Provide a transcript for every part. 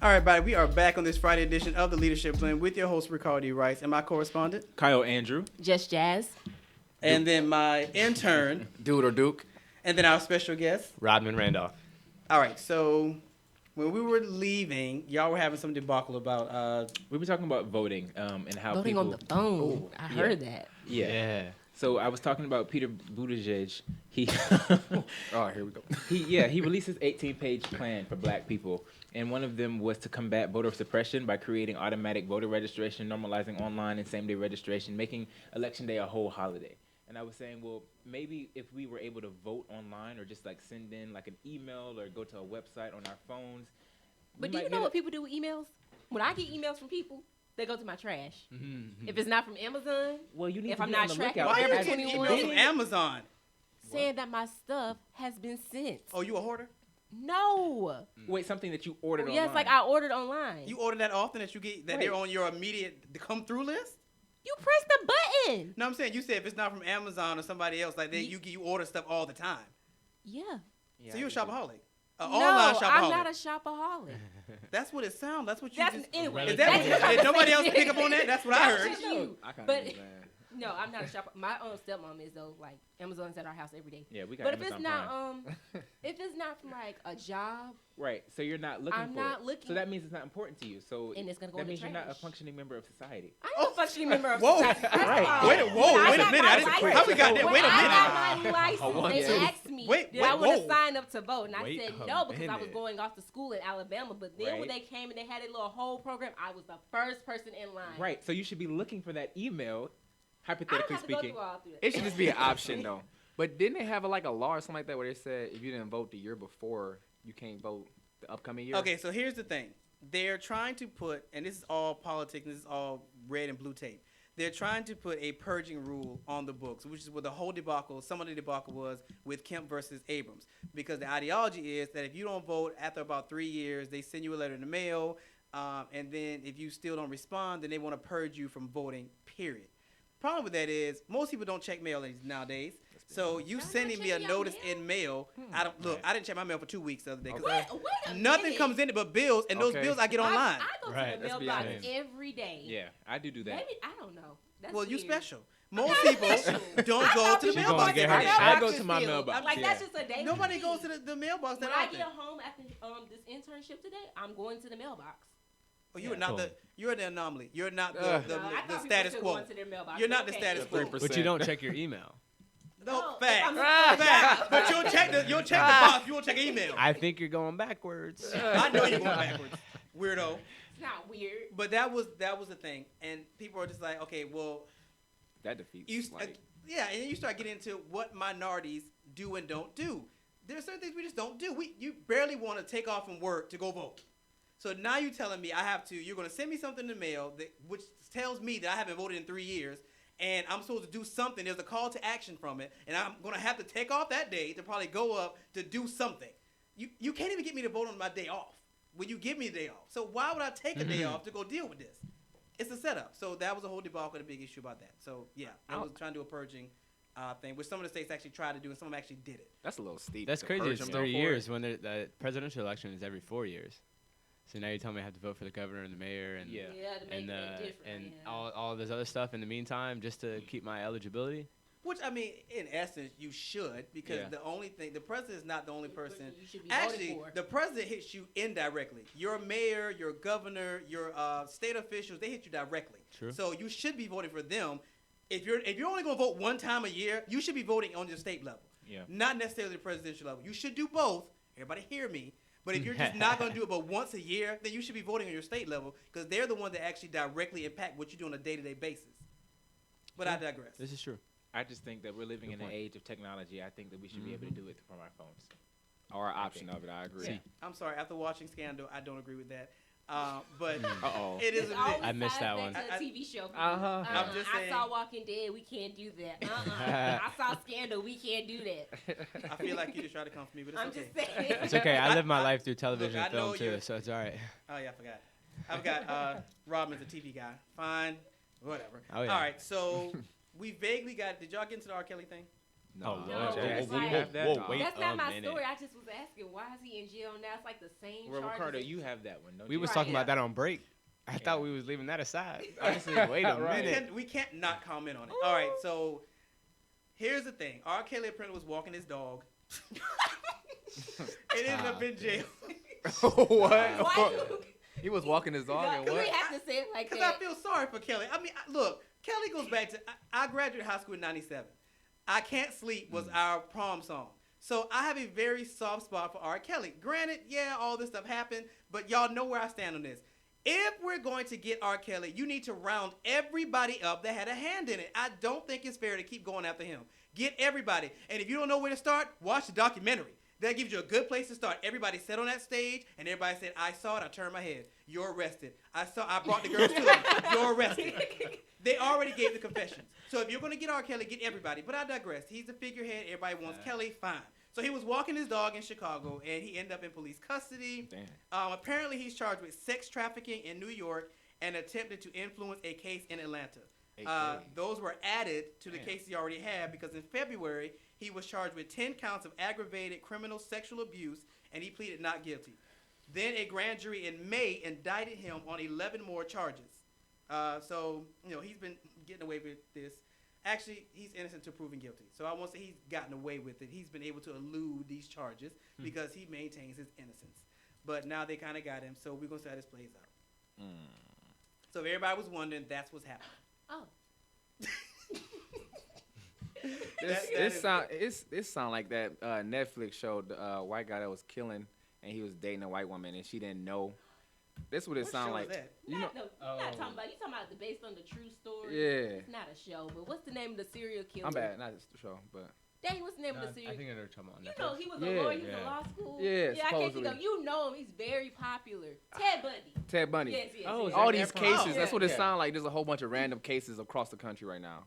All right, everybody, we are back on this Friday edition of the Leadership Blend with your host, Ricardo Rice, and my correspondent, Kyle Andrew. Just Jazz. and then my intern, Dude or Duke. and then our special guest. Rodman Randolph. All right, so when we were leaving, y'all were having some debacle about. We were talking about voting and how Voting people. on the phone. I heard that. Yeah. So I was talking about Peter Buttigieg. He Oh, here we go. he released his 18-page plan for Black people, and one of them was to combat voter suppression by creating automatic voter registration, normalizing online and same-day registration, making Election Day a whole holiday. And I was saying, well, maybe if we were able to vote online or just like send in like an email or go to a website on our phones. But do you know what people do with emails? When I get emails from people, they go to my trash. Mm-hmm. If it's not from Amazon, well, you need if to I'm be not on the tracking lookout. Why are you Forever getting 21 emails from Amazon? saying that my stuff has been sent. Oh, you a hoarder? No. Wait, something that you ordered online. Yes, like I ordered online. You order that often that you get that they're on your immediate come through list? You press the button. No, I'm saying you said if it's not from Amazon or somebody else, like you order stuff all the time. Yeah. So you're a shopaholic. No, Online shopaholic. I'm not a shopaholic. That's what it sounds. That's what you That's just. anyway. Is that what, did nobody else pick up on that? That's what I That's heard. just you. I kinda But understand. no, I'm not a shopper. My own stepmom is though. Like Amazon's at our house every day. Yeah, we got But Amazon if it's not Prime. if it's not from like a job, Right, so you're not looking I'm for not it. looking. So that means it's not important to you. So And it's gonna go that in the means you're not a trash. functioning member of society. I'm a functioning member of Whoa. society. First of Right. all, Wait a minute. I didn't, how we got there? When Wait a I minute. got my license, they asked me Wait, did I wait, want to whoa. sign up to vote, and I Wait said a no because I was minute. going off to school in Alabama. But then when Right. they came and they had a little whole program, I was the first person in line. Right, so you should be looking for that email, I don't hypothetically have to go speaking. through all through It should just be an option though. But didn't they have like a law or something like that where they said if you didn't vote the year before, you can't vote the upcoming year? Okay, so here's the thing. They're trying to put, and this is all politics, and this is all red and blue tape. They're trying to put a purging rule on the books, which is what the whole debacle, some of the debacle was with Kemp versus Abrams. Because the ideology is that if you don't vote after about 3 years, they send you a letter in the mail, and then if you still don't respond, then they want to purge you from voting, period. Problem with that is most people don't check mail nowadays. So you Y'all sending not me a checking y'all notice mail? in mail. I didn't check my mail for 2 weeks the other day. 'Cause Okay. Wait a nothing minute. comes in it but bills, and those Okay. bills I get online. I go Right, to the let's be mailbox honest. every day. Yeah, I do that. Maybe I don't know. That's Well, you weird. special. Most people don't go to the She mailbox gonna get her every day. shot. I go to my mailbox. Like yeah. that's just a day. Nobody for goes me. to the mailbox When that I often. get home after this internship today, I'm going to the mailbox. Oh, you are Yeah. not Cool. you're the anomaly. You're not the, No, I thought people status still quo. going to their mailbox, You're but not the okay. status quo. 3%. But you don't check your email. No, No, facts. if I'm- Facts. But you'll check the box. You won't check email. I think you're going backwards. I know you're going backwards, weirdo. It's not weird. But that was the thing, and people are just like, okay, well, That defeats. you like, yeah, and then you start getting into what minorities do and don't do. There are certain things we just don't do. You barely want to take off from work to go vote. So now you're telling me you're going to send me something in the mail which tells me that I haven't voted in 3 years, and I'm supposed to do something. There's a call to action from it, and I'm going to have to take off that day to probably go up to do something. You can't even get me to vote on my day off when you give me the day off. So why would I take a day off to go deal with this? It's a setup. So that was a whole debacle and a big issue about that. So, yeah, I was trying to do a purging thing, which some of the states actually tried to do, and some of them actually did it. that's a little steep. That's to crazy. purge It's them 3 for years it. when the presidential election is every 4 years. So now you're telling me I have to vote for the governor and the mayor and Yeah. Yeah, to make and that different. and yeah. all this other stuff in the meantime just to keep my eligibility. Which, I mean, in essence, you should, because Yeah. the only thing, the president is not the only person. You should be Actually, voting for. the president hits you indirectly. Your mayor, your governor, your state officials, they hit you directly. True. So you should be voting for them. If you're only going to vote one time a year, you should be voting on your state level, Yeah. not necessarily the presidential level. You should do both. Everybody hear me. But if you're just not going to do it but once a year, then you should be voting on your state level because they're the ones that actually directly impact what you do on a day-to-day basis. But I digress. This is true. I just think that we're living Good in an point. age of technology. I think that we should be able to do it from our phones. Or option of it. I agree. Yeah. I'm sorry. After watching Scandal, I don't agree with that. But Uh-oh. it is It's what it always is. I missed that one. tied back to a TV show. Uh-huh. I'm just I saying. saw Walking Dead. We can't do that. I saw Scandal. We can't do that. I feel like you just try to come for me, but it's I'm okay. just saying. It's okay. I live my life through television I and film know too, you- so it's all right. Oh, yeah, I forgot. Rodman's a TV guy. Fine. Whatever. Oh, yeah. All right, so we vaguely got – did y'all get into the R. Kelly thing? No. Oh, Lord. No, Jay. that's Whoa, like- whoa, whoa, No. wait That's a not my minute. story. I just was asking, why is he in jail now? It's like the same Well, charges. Ricardo, you have that one, don't We you? was Right. talking about that on break. I thought we was leaving that aside. Honestly, wait a Right. minute. We can't not comment on it. All right, so here's the thing. R. Kelly apparently was walking his dog. It ended up in jail. What? Why? He was walking his dog and Because what? we have to say it like Because I that. feel sorry for Kelly. I mean, look, Kelly goes back to, I graduated high school in 97. I Can't Sleep was our prom song. So I have a very soft spot for R. Kelly. Granted, yeah, all this stuff happened, but y'all know where I stand on this. If we're going to get R. Kelly, you need to round everybody up that had a hand in it. I don't think it's fair to keep going after him. Get everybody. And if you don't know where to start, watch the documentary. That gives you a good place to start. Everybody sat on that stage, and everybody said, I saw it, I turned my head. You're arrested. I brought the girls to him. You're arrested. They already gave the confessions. So if you're going to get R. Kelly, get everybody. But I digress. He's the figurehead. Everybody wants Kelly. Fine. So he was walking his dog in Chicago, and he ended up in police custody. Damn. Apparently, he's charged with sex trafficking in New York and attempted to influence a case in Atlanta. Those were added to the case he already had because in February, he was charged with 10 counts of aggravated criminal sexual abuse, and he pleaded not guilty. Then a grand jury in May indicted him on 11 more charges. So, he's been getting away with this. Actually, he's innocent to proven guilty. So I won't say he's gotten away with it. He's been able to elude these charges because he maintains his innocence. But now they kind of got him, so we're going to see how this plays out. So if everybody was wondering, that's what's happening. Oh. This sound like that Netflix show, the white guy that was killing and he was dating a white woman and she didn't know. That's what it What sound show like. is that? You know, You're not talking about. You talking about the based on the true story. Yeah. It's not a show, but what's the name of the serial killer? I'm bad, not the show, but Dang, what's the name No, of the I serial? think I know what you're talking about. You know, he was a Yeah. lawyer. He was in Yeah. law school. Yeah, I can't think supposedly. of. You know him. He's very popular. Ted Bundy. Ted Bundy. Yes, yes. Oh, yes. is All Zac these Efron. cases, Oh, that's what it yeah. sound like. There's a whole bunch of random cases across the country right now.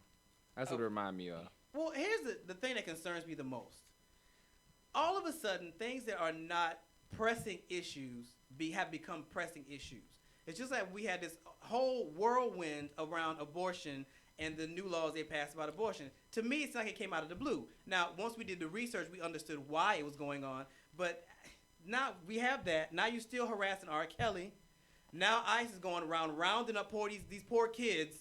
That's what it remind me of. Well, here's the thing that concerns me the most. All of a sudden, things that are not pressing issues have become pressing issues. It's just like we had this whole whirlwind around abortion and the new laws they passed about abortion. To me, it's like it came out of the blue. Now, once we did the research, we understood why it was going on. But now we have that. Now you're still harassing R. Kelly. Now ICE is going around rounding up these poor kids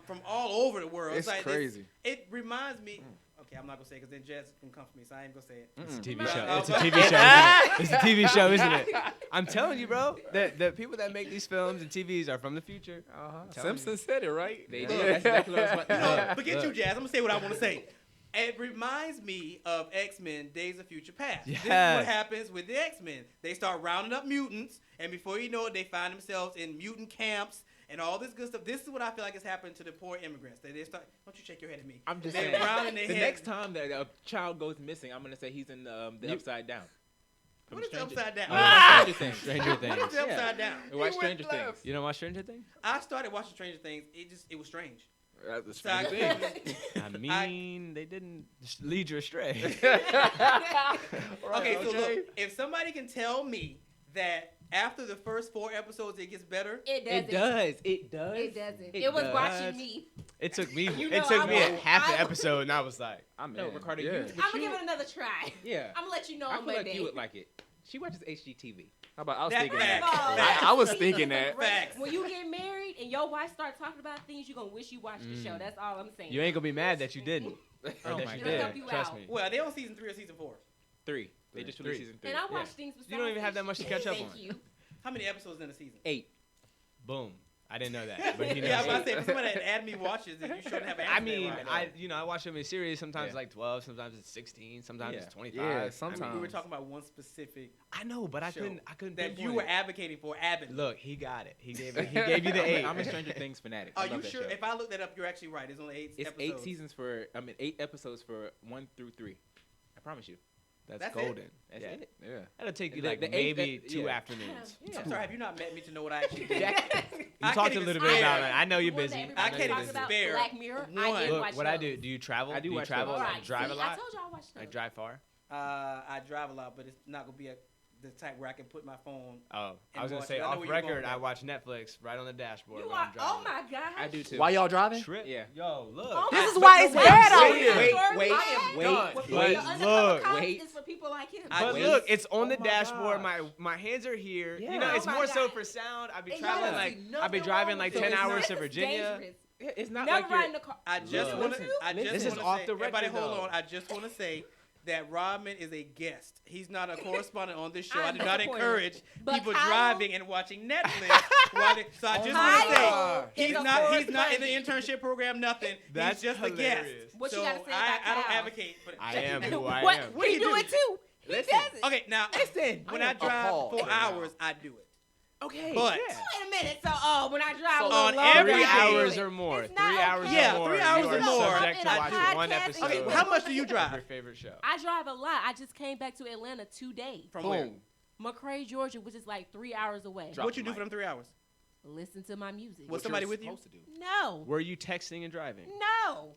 from all over the world. It's like crazy. It reminds me. Okay, I'm not gonna say it because then Jess can come for me, so I ain't gonna say it. It's a TV Mm. show. Oh, It's a but- TV show. Isn't it? It's a TV show, isn't it? I'm telling you, bro. The people that make these films and TVs are from the future. Simpson said it, right? They did. That's exactly what I was about to say. No, forget you, Jazz. I'm gonna say what I want to say. It reminds me of X-Men: Days of Future Past. This is what Yes. happens with the X-Men. They start rounding up mutants, and before you know it, they find themselves in mutant camps and all this good stuff. This is what I feel like is happening to the poor immigrants. They start. Don't you shake your head at me. I'm just They're saying. rounding their The head. next time that a child goes missing, I'm gonna say he's in the upside down. From What is the Stranger- upside down? Stranger Things. Stranger What Things. is the upside down? We watch Stranger Things. You don't watch Stranger Things? I started watching Stranger Things. It was strange. That's the So I strange thing. couldn't- I mean, they didn't just lead you astray. Okay, so look, if somebody can tell me that after the first 4 episodes it gets better, It It doesn't. does. It does. It doesn't. It It was does. watching me. It took me. You It know, took I me will- half the I will- episode, and I was like, I'm No, in. Ricardo, Yeah. you. I'm gonna give it another try. Yeah. I'm gonna let you know I on feel like Monday. you would like it. She watches HGTV. How about I was That thinking fact. that. Oh, I was see, thinking it's a that. great- Facts. When you get married and your wife start talking about things, you're gonna wish you watched the show. That's all I'm saying. you ain't gonna be mad that you didn't. Or Oh that my you God. did. Help you Trust out. me. well, they on season 3 or season 4. 3. They just released Three. season 3. And I Yeah. watch things besides You don't even have that much to catch up Thank on. you. How many episodes in a season? 8. Boom. I didn't know that, but he knows. Yeah, I was about it. to say, for somebody that add me watches, if you shouldn't have an I answer mean, right. I watch them in series. Sometimes Yeah. like 12, sometimes it's 16, sometimes Yeah. it's 25. Yeah, I mean, sometimes. we were talking about one specific I know, but I show couldn't. that you pinpoint were it. advocating for Abbott. Look, he got it. He gave you the 8. I'm a Stranger Things fanatic. I Are love you that sure? show. If I look that up, you're actually right. It's only 8 It's episodes. 8 seasons for. 8 episodes for 1 through 3. I promise you. That's That's it? golden. That's yeah. it. Yeah. That'll take you Like like the eighth maybe ep- 2 yeah. afternoons. Yeah. I'm sorry, have you not met me to know what I actually do? Jack- You I talked can't a little even bit spare- about it. I know you're The one that busy. everybody I can't talks even about, spare Black Mirror. I one. did Look, watch what I those. do. Do you travel? I do do you watch travel? those. Like Alright, drive see, a lot? I told you I watched those. Like drive far? I drive a lot, but it's not gonna be the type where I can put my phone. Oh, I And was gonna watch say it. I know off where you're going record. with I that. watch Netflix right on the dashboard. You when are. I'm driving. Oh my gosh. I do too. While y'all driving? Trip. Yeah. Yo, look. Oh This my- is why it's Wait, bad out wait, here. wait, Wait, wait, But wait, the undercover look, cops wait. is for people like him. I But just- look, it's on the Oh my dashboard. gosh. My hands are here. Yeah. You know, Oh it's my more so God. for sound. I be And traveling y'all like see I be nothing driving wrong like with 10 this. hours This to is Virginia. dangerous. It's not Never like ride you're. in the car. I just Look. want to. I This just is want to off say. the Everybody, record, hold though. on. I just want to say that Rodman is a guest. He's not a correspondent on this show. I I'm do not disappointed. encourage But people Kyle- driving and watching Netflix. So I just want to say Kyle he's is a not in the internship program. Nothing. That's he's just hilarious. a guest. What you so gotta say I about don't Kyle? advocate for that. I am who I What? am. What do He you do do? it too. He Listen. does it. Okay, now Listen. when I I am drive appalled 4 right now. hours, I do it. Okay. But yeah. Wait a minute. So, when I drive So a little on longer, every 3 I do hours it. or more. It's 3 not hours okay. Yeah, or more. 3 hours you or are more. subject to I'm in a watching one podcast episode. okay, and how much do you of your drive? favorite show? I drive a lot. I just came back to Atlanta today. From where? Boom. McRae, Georgia, which is like 3 hours away. Drop What you the do for mic. them 3 hours? Listen to my music. Was somebody with you? Supposed to do. No. Were you texting and driving? No.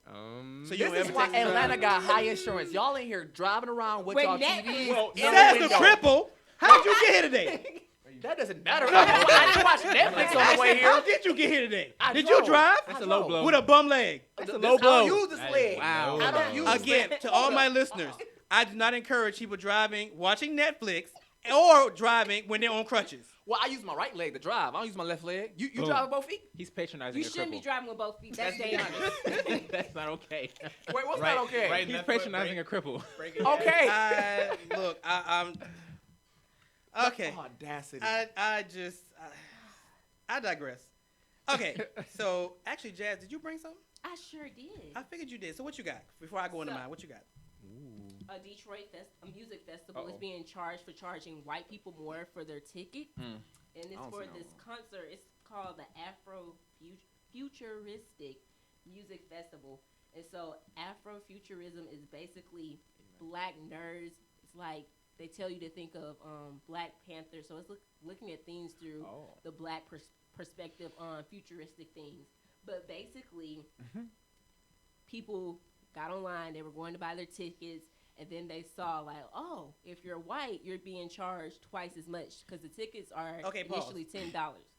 So you don't This is ever why text and drive? Atlanta got high insurance. Y'all in here driving around with With y'all Netflix. TVs. Well, in Says the the window. cripple. How'd you get here today? That doesn't matter. I didn't watch Netflix on the way How here. did you get here today? I Did drove. you drive? That's I a low drove. blow. With a bum leg. That's a low blow. I don't use this That is leg. Wow. I don't use Again, this. to all my listeners, I do not encourage people driving, watching Netflix, or driving when they're on crutches. Well, I use my right leg to drive. I don't use my left leg. You Boom. drive with both feet? He's patronizing You a shouldn't be cripple. driving with both feet. That's dangerous. That's not okay. Wait, what's Right, not okay? right. He's Left foot, patronizing a cripple. Okay. Look, I'm. Okay. Audacity. I digress. Okay, so actually, Jazz, did you bring something? I sure did. I figured you did. So what you got? Before I go into So- mine, what you got? A Detroit a music festival is Uh-oh. being charged for charging white people more for their ticket. Mm. And it's don't for see no this concert. It's called the Futuristic Music Festival. And so Afrofuturism is basically black nerds. It's like they tell you to think of Black Panther. So it's looking at things through Oh. the black perspective on futuristic things. But basically, people got online, they were going to buy their tickets, and then they saw like, oh, if you're white, you're being charged twice as much because the tickets are Okay, pause. initially $10.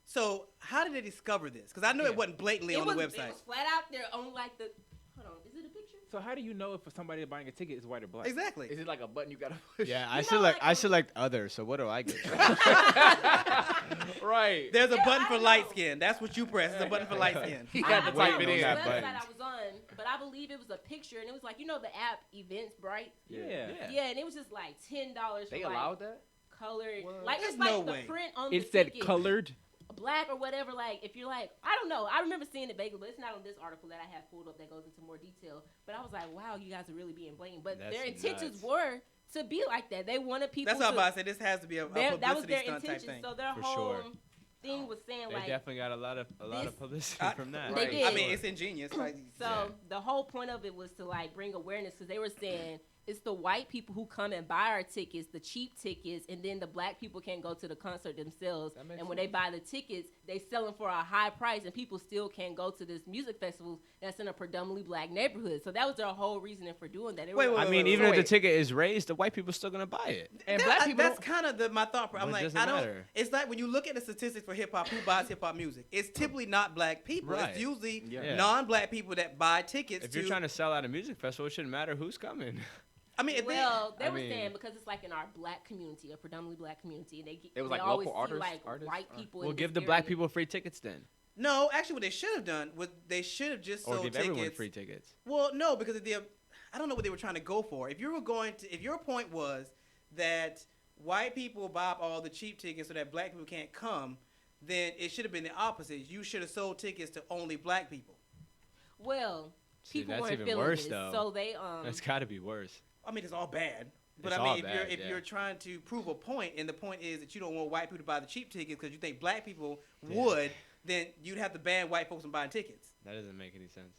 So how did they discover this? Because I know it wasn't blatantly on the website. It was flat out there on like the. Hold on, is it a picture? So how do you know if somebody buying a ticket is white or black? Exactly. Is it like a button you gotta push? Yeah, You I know, like, select other. So what do I get? Right. There's a Yeah, button I for don't light know. skin. That's what you press. It's a button for light skin. He I got to forgot type it the in. that website button. I was on, but I believe it was a picture, and it was like, you know, the app Eventbrite. Yeah. Yeah, and it was just like $10 for They like allowed that? colored, What? like There's it's like no the way. print on It the said ticket, colored. black or whatever. Like if you're like, I don't know. I remember seeing it vaguely, but it's not on this article that I have pulled up that goes into more detail. But I was like, wow, you guys are really being blatant. But That's their intentions nuts. were to be like that. They wanted people. That's what I'm to, about to say. This has to be a that was publicity their stunt type intention. thing. So their For whole sure. thing was saying They like. definitely got a lot of this- publicity from that. They Right. did. I mean, it's ingenious. Like, So the whole point of it was to like bring awareness because they were saying it's the white people who come and buy our tickets, the cheap tickets, and then the black people can't go to the concert themselves. That makes And when they buy the tickets, they sell them for a high price, and people still can't go to this music festival that's in a predominantly black neighborhood. So that was their whole reasoning for doing that. They were Wait, like, I mean, wait, even if the wait. ticket is raised, the white people still gonna buy it. And black people That's don't- kind of my thought. I'm What like, does it I don't. matter? It's like when you look at the statistics for hip hop, who buys hip hop music? It's typically not black people. Right. It's usually Yeah. non-black people that buy tickets. If you're trying to sell out a music festival, it shouldn't matter who's coming. I mean, if well, they I were mean- saying because it's like in our black community, a predominantly black community, and It was they like always local see artists- like white people. We'll in give this the black area. people free tickets then, no, actually, what they should have done was they should have just or sold give tickets. everyone free tickets. Well, no, because I don't know what they were trying to go for. If your point was that white people buy up all the cheap tickets so that black people can't come, then it should have been the opposite. You should have sold tickets to only black people. Well, See, people that's weren't even feeling worse, this, though. so they That's got to be worse. I mean, it's all bad. But It's I mean, all if bad, you're yeah. you're trying to prove a point, and the point is that you don't want white people to buy the cheap tickets because you think black people Yeah. would, then you'd have to ban white folks from buying tickets That doesn't make any sense.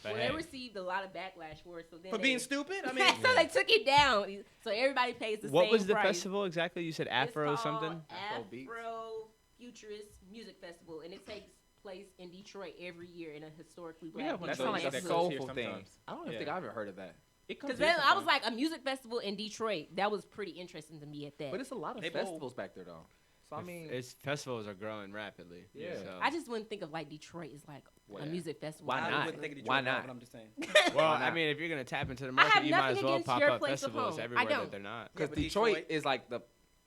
But well, hey, they received a lot of backlash for it. So then for they, being stupid. I mean, so they took it down. So everybody pays the what same was the price. festival exactly? You said It's Afro called something? Afro Beats. Afro Futurist Music Festival, and it takes place in Detroit every year in a historically We black. have one That of neighborhood. sounds like a that goes here soulful thing. sometimes. I don't even Yeah. think I've ever heard of that. It comes Because in I was sometimes. like, a music festival in Detroit, that was pretty interesting to me at that. But it's a lot of They bold. festivals back there though. So I mean, It's festivals are growing rapidly. Yeah. So. I just wouldn't think of like Detroit as like Well, a music festival. why I not? wouldn't think of Detroit Why at all, not? but I'm just saying. well, Why I not? mean, if you're gonna tap into the have market, you might nothing as well against pop your up place of festivals home. I everywhere don't. that they're not. because but Detroit Detroit- is like the.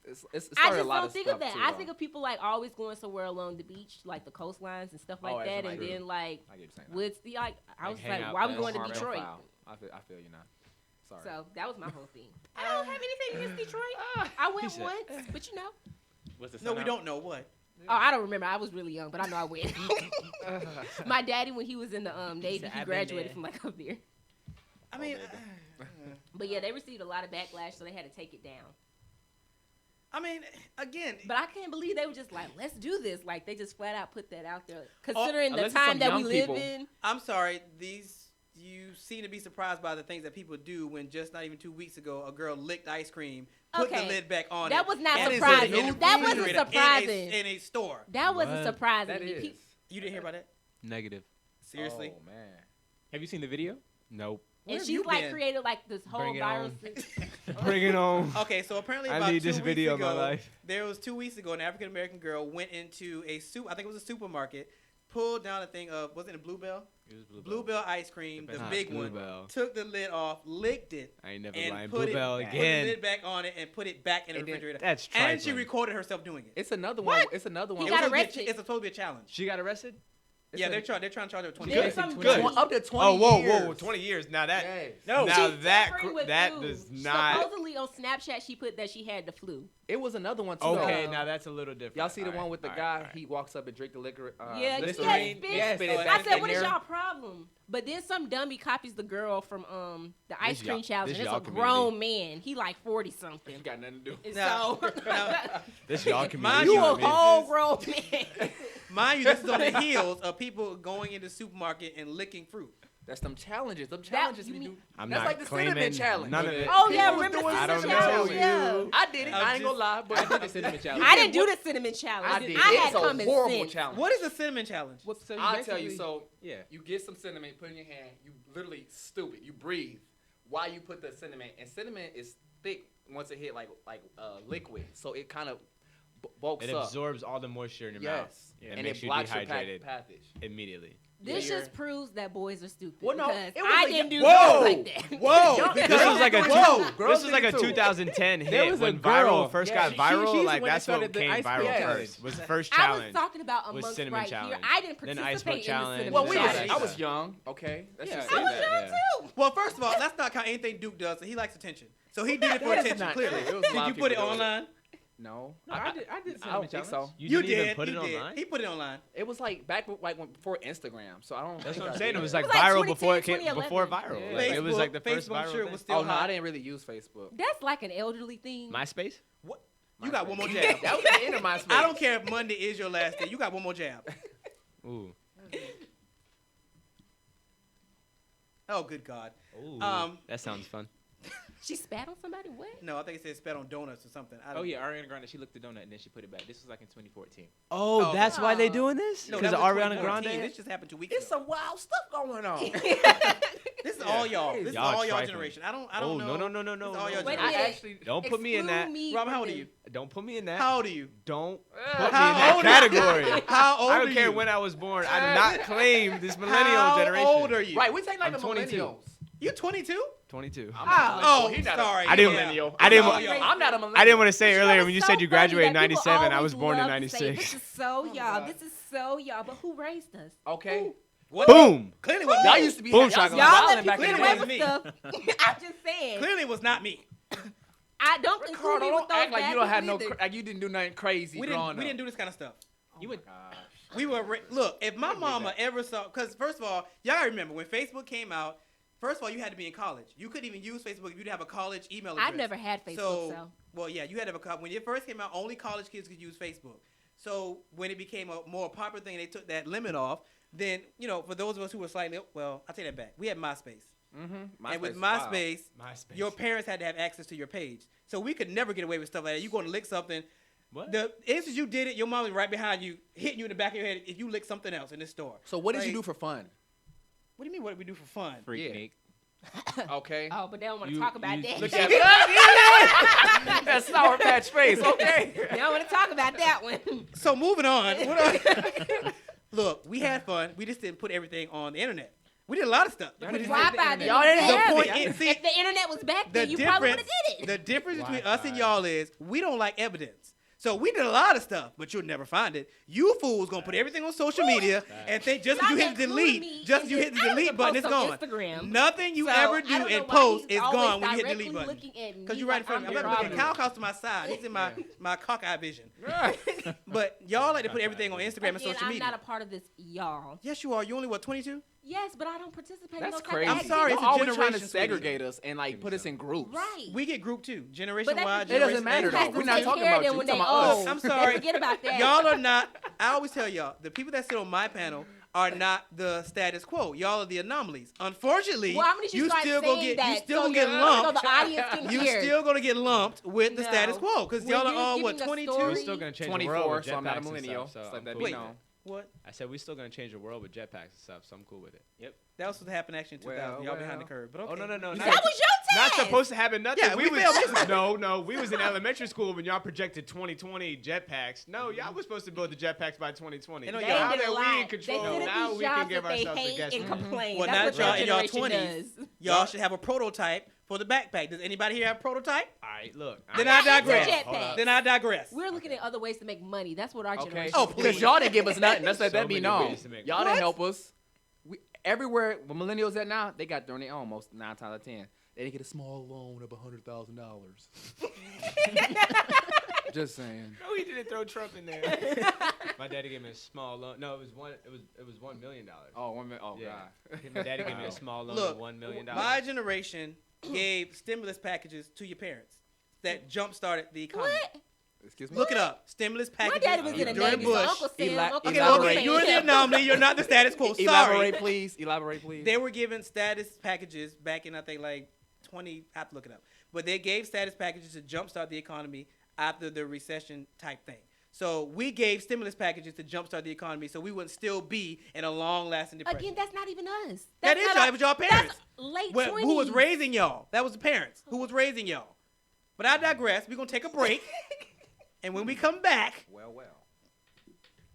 It I started a just lot don't of think stuff of that. too, I though. think of people like always going somewhere along the beach, like the coastlines and stuff like Oh, as that, in, and like, then like I get you saying that. Woodstock. Like, I Like was hang like, out why we there. going to Harm and Detroit? foul. I feel you now. Sorry. So that was my whole thing. I don't have anything against Detroit. I went said- once, but you know. What's the No, sun we out? don't know what. Oh, I don't remember. I was really young, but I know I went. My daddy, when he was in the Navy, said, he "I've been graduated there." from like up there. I mean, But yeah, they received a lot of backlash, so they had to take it down. I mean, again, But I can't believe they were just like, let's do this. Like, they just flat out put that out there. Considering the unless it's time some that we young live people. in. I'm sorry. You seem to be surprised by the things that people do when just not even 2 weeks ago a girl licked ice cream, put the Okay. lid back on That it. was not and it's surprising. in the That wasn't refrigerator surprising. in a store. That wasn't What? surprising That to me. is. You didn't hear about that? Negative. Seriously? Oh man. Have you seen the video? Nope. Where And have she's you like been? created like this whole Bring it viral. on. sen- Bring it on. Okay, so apparently I about need 2 this weeks video in ago, my life. there was 2 weeks ago, an African American girl went into I think it was a supermarket, pulled down a thing of, was it a Bluebell? It was Bluebell ice cream, the Not big one. Bluebell. Took the lid off, licked it, I ain't never and lying. put Bluebell it, put the again. lid back on it, and put it back in the And then- refrigerator. That's And she trifling. recorded herself doing it. It's another one. It's another one. He It was got supposed to be a- arrested. It's supposed to be a challenge. She got arrested? It's Yeah, a- they're trying to charge her 20 There's years. some Good. Up to 20 Oh, whoa, years. whoa, 20 years. Now that, Yes. now She's that, suffering with that flu. does not. Supposedly on Snapchat, she put that she had the flu. It was another one too. Okay, though. now that's a little different. Y'all see the All one right, with the all guy? right, all right. He walks up and drink the liquor. Yeah, he Listerine. had spit. Yeah, spit it I back I said, in what is there. y'all problem? But then some dummy copies the girl from the ice This cream y'all- challenge. this And it's y'all a grown community. man. He like 40 something. Ain't got nothing to do. And Now- so now- This y'all Mind community. you you, a this whole is- grown man. Mind you, this is on the heels of people going into the supermarket and licking fruit. That's them challenges. Them challenges you we mean- do. I'm That's not like the cinnamon claiming challenge. none of it. Oh People yeah, was remember the doing cinnamon cinnamon challenge? challenge. Yeah. I did it. I ain't gonna lie, but I did the cinnamon challenge. I didn't do the cinnamon challenge. I did. I It's had a common horrible sense. challenge. What is a cinnamon challenge? Well, so I'll tell you. basically- So yeah. you get some cinnamon, put it in your hand. You literally stupid. You breathe while you put the cinnamon, and cinnamon is thick once it hit like liquid, so it kind of bulks It up. absorbs all the moisture in your mouth. Yes, It and makes it you blocks your dehydrated passage. immediately. This Yeah. just proves that boys are stupid. Well, no, because it was I a- didn't do Whoa! girls like that. Whoa! This was like a Whoa! this was like a did it too. 2010 There hit was a when girl. viral first Yeah, got she- viral. she's Like the one that that's what started the came ice viral cream first. Was the first I challenge. was talking about was amongst cinnamon right challenge. here. I didn't Then participate ice boat in the challenge. cinnamon Well, Yeah, we yeah, challenge. was. I was young. Okay, that's Yeah. just I say was that. young Yeah. too. Well, first of all, let's not count anything Duke does. He likes attention. So he did it for That is attention, not clearly. true. It was a lot Did of you put it people doing it. online? No, No, I did the I cinnamon don't think challenge. so. You didn't even did. put He it did. online. He put it online. It was like back before Instagram, so I don't. That's think what I I'm saying. did It was like It was like viral before it 2010, came before 2011. viral. Yeah. Like, it was like the first Facebook viral sure thing. was still Oh no, hot. I didn't really use Facebook. That's like an elderly thing. MySpace. What? You got one more jab. That was the end of my space. I don't care if Monday is your last day. You got one more jab. Ooh. Oh, good God. Ooh. That sounds fun. She spat on somebody? What? No, I think it said spat on donuts or something. I Oh don't- yeah, Ariana Grande. She licked the donut and then she put it back. This was like in 2014. Oh, Oh, that's why they wow. doing this? No, Because that of was Ariana 2014. Grande. This just happened 2 weeks It's ago. some wild stuff going on. This is all y'all. This is Y'all all y'all trifling. generation. I don't Oh know. no. This is all y'all Wait a generation. I minute. actually. Don't put me in Exclude that. me Rob, how from old are the- you? Don't put me in that. How old are you? Don't How put me in that old are you? category. How old I are don't care you? when I was born. I do not claim this millennial How generation. old are you? Right, we take like I'm the 22. millennials. You 22? 22. I'm not a millennial. Oh, He not sorry. I didn't- Yeah. millennial. I didn't Oh, wa- y'all. I'm not a millennial. I didn't want to say You know, earlier it's when you so said you funny graduated in that people 97. I always was born in love to say, 96. This is so y'all. God. This is so y'all. But who raised us? Okay. What? Boom. Clearly was Y'all me. used to be Boom y'all used to be shakalaka. Y'all wilding let back people in get the away day. was with me. stuff. I'm just saying. Clearly was not me. I don't include Ricardo, me with don't those act like bad you don't have no, people either. like you didn't do nothing crazy We growing didn't up. do this kind of stuff. You would. We were look. If my mama ever saw, because first of all, y'all gotta remember when Facebook came out. First of all, you had to be in college. You couldn't even use Facebook if you didn't have a college email address. I've never had Facebook, so. Well, yeah, you had to have a when it first came out. Only college kids could use Facebook. So when it became a more popular thing, they took that limit off. Then for those of us who were slightly I'll take that back. We had MySpace. Mm-hmm. And with MySpace, MySpace. your parents had to have access to your page. So we could never get away with stuff like that. You going to lick something. What? The instant you did it, your mom was right behind you, hitting you in the back of your head if you lick something else in this store. So what did you Like, do for fun? What do you mean what did we do for fun? Freak Yeah. Nick. Okay. Oh, but they don't want to You- talk about you- that. Look at that. That Sour Patch face. Okay. They don't want to talk about that one. So moving on. Look, we had fun. We just didn't put everything on the internet. We did a lot of stuff. Y'all We didn't just- have the Wi-Fi internet. didn't Y'all didn't exist. have point it. is- see, If the internet was back the then, you probably would difference, have did it. the difference between us and Wi-Fi. y'all is we don't like evidence. So we did a lot of stuff, but you'll never find it. You fools gonna put everything on social media and think just as you hit the delete, just as you hit the delete button, it's gone. Instagram. Nothing you So, ever I do don't know in why post he's is always gone when you hit the directly delete button. looking at me Because you're right in like front of I'm me. the I'm looking at problem. Cal to my side. He's in my cockeye vision. But y'all like to put everything on Instagram and Again, social I'm media. not a part of this, y'all. Yes, you are. You only what 22? Yes, but I don't participate in That's those type crazy. of I'm sorry, it's activities. a Always trying to generation, sweetie. segregate us and like put us in groups. Right. We get group too. Generation But Y, that's It doesn't Generation matter, X. though. Has to We're not take talking care of about them you. when We're they talking about us. old. I'm They sorry. forget about that. Y'all are not. I always tell y'all, the people that sit on my panel are not the status quo. Y'all are the anomalies. Unfortunately, Well, I'm gonna you start still gonna saying get you that still so gonna get so lumped. the audience can You hear. still gonna get lumped with the No. status quo because When y'all are you're all what giving a 22. story- We're still gonna change the 24, world with so I'm not a jetpacks and millennial. stuff, So so I'm let that cool be with known. it. What? I said we still gonna change the world with jetpacks and stuff, so I'm cool with it. That was supposed to happen actually in 2000. y'all behind the curve, but okay. Oh no. That Not, was your not test. supposed to happen. Nothing. Yeah, we was failed. no. We was in elementary school when y'all projected 2020 jetpacks. No, y'all was supposed to build the jetpacks by 2020. You know, They y'all- Now did a that we lot. in control, They sit now at these we can jobs give that they ourselves a hate guess. and complain. Well, That's now what that your y'all in y'all generation 20s, does. y'all should have a prototype for the backpack. Does anybody here have a prototype? All right, look. Then I'm I not into digress. jetpacks. Then I digress. We're looking at other ways to make money. That's what our Okay. generation. Oh, is please. Because y'all didn't give us nothing. Let's let So that be many known. ways to make Y'all money. didn't help us. We everywhere where millennials at now, they got their own most 9 times out of 10. They didn't get a small loan of $100,000. Just saying. No, he didn't throw Trump in there. My daddy gave me a small loan. No, it was $1 million. Oh, 1 minute. Oh, Yeah. God. My daddy gave me a small loan Look, of $1 million. my generation gave stimulus packages to your parents that jump started the economy. What? Excuse me? Look it up. Stimulus My packages daddy was in the during Navy, so Bush. Uncle Sam, Ela- Uncle Okay, Sam well, was okay, paying you're the him. anomaly. You're not the status quo. Sorry. Elaborate, please. Elaborate, please. They were given status packages back in, I think, like 20. I have to look it up. But they gave status packages to jumpstart the economy after the recession type thing. So we gave stimulus packages to jumpstart the economy so we wouldn't still be in a long-lasting depression. Again, that's not even us. That That's is not y'all. our- It was y'all parents. That's late Well, 20s. who was raising y'all? That was the parents. Who was raising y'all? But I digress. We're going to take a break. And when we come back, Well.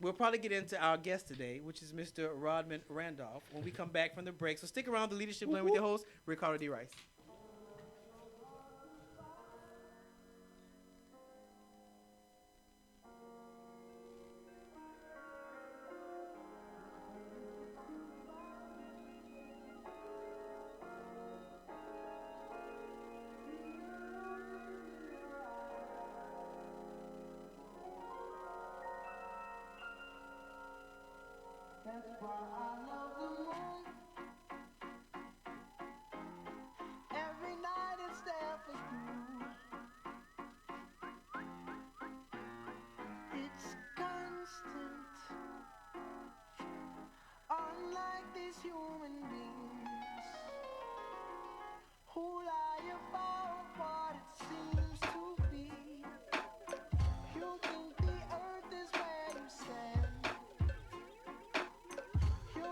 we'll probably get into our guest today, which is Mr. Rodman Randolph, when we come back from the break. So stick around to Leadership Lane with your host, Ricardo D. Rice. That's why I love the moon. Every night it's there for you. It's constant. Unlike these human beings who lie about what it seems to be. You think the earth is where you stand. You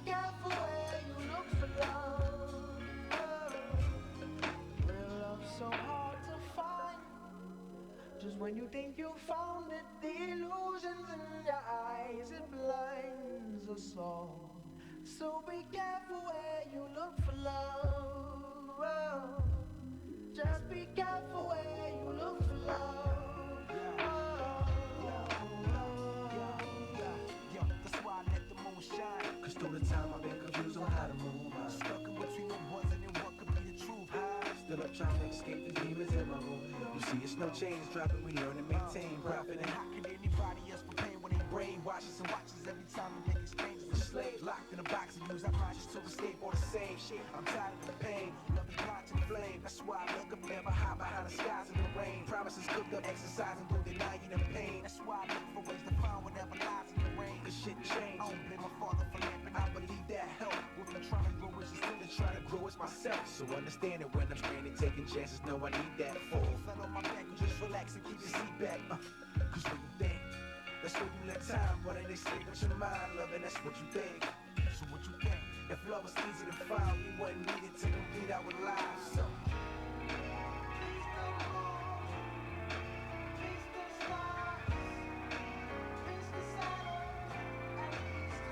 careful where you look for love. Real love's so hard to find. Just when you think you found it, the illusions in your eyes, it blinds us all. So be careful where you look for love. Just be careful where you look for love. That's why I let the moon shine. Cause through the time I've been confused on how to move. I'm stuck in between what wasn't and what could be the truth. Still up trying to escape the demons in my room. You see, it's no chains dropping, we learn to maintain profit. And how could anybody else prepare when they brainwashes and watches every time we make exchanges with slaves? Locked in a box and use our conscience to escape all the same shit. I'm tired of the pain, love is blind to the flame. That's why I look up, never hide behind the skies in the rain. Promises cooked up, exercising, don't deny you the pain. That's why I look for ways to find whatever lies in the rain. Cause shit changed. I don't blame my father for lamping, I believe that helped. With me trying to grow as instead of trying to grow as myself. So understand it when I'm stranded, taking chances, know I need that fall. Flat on my back, just relax and keep your seat back. Cause when you think, that's when you let time run and they sleep with your mind, loving, that's what you think. So what you think? If love was easy to find, we wouldn't need it to complete our lives. So please don't move, please don't stop, please don't silence, and please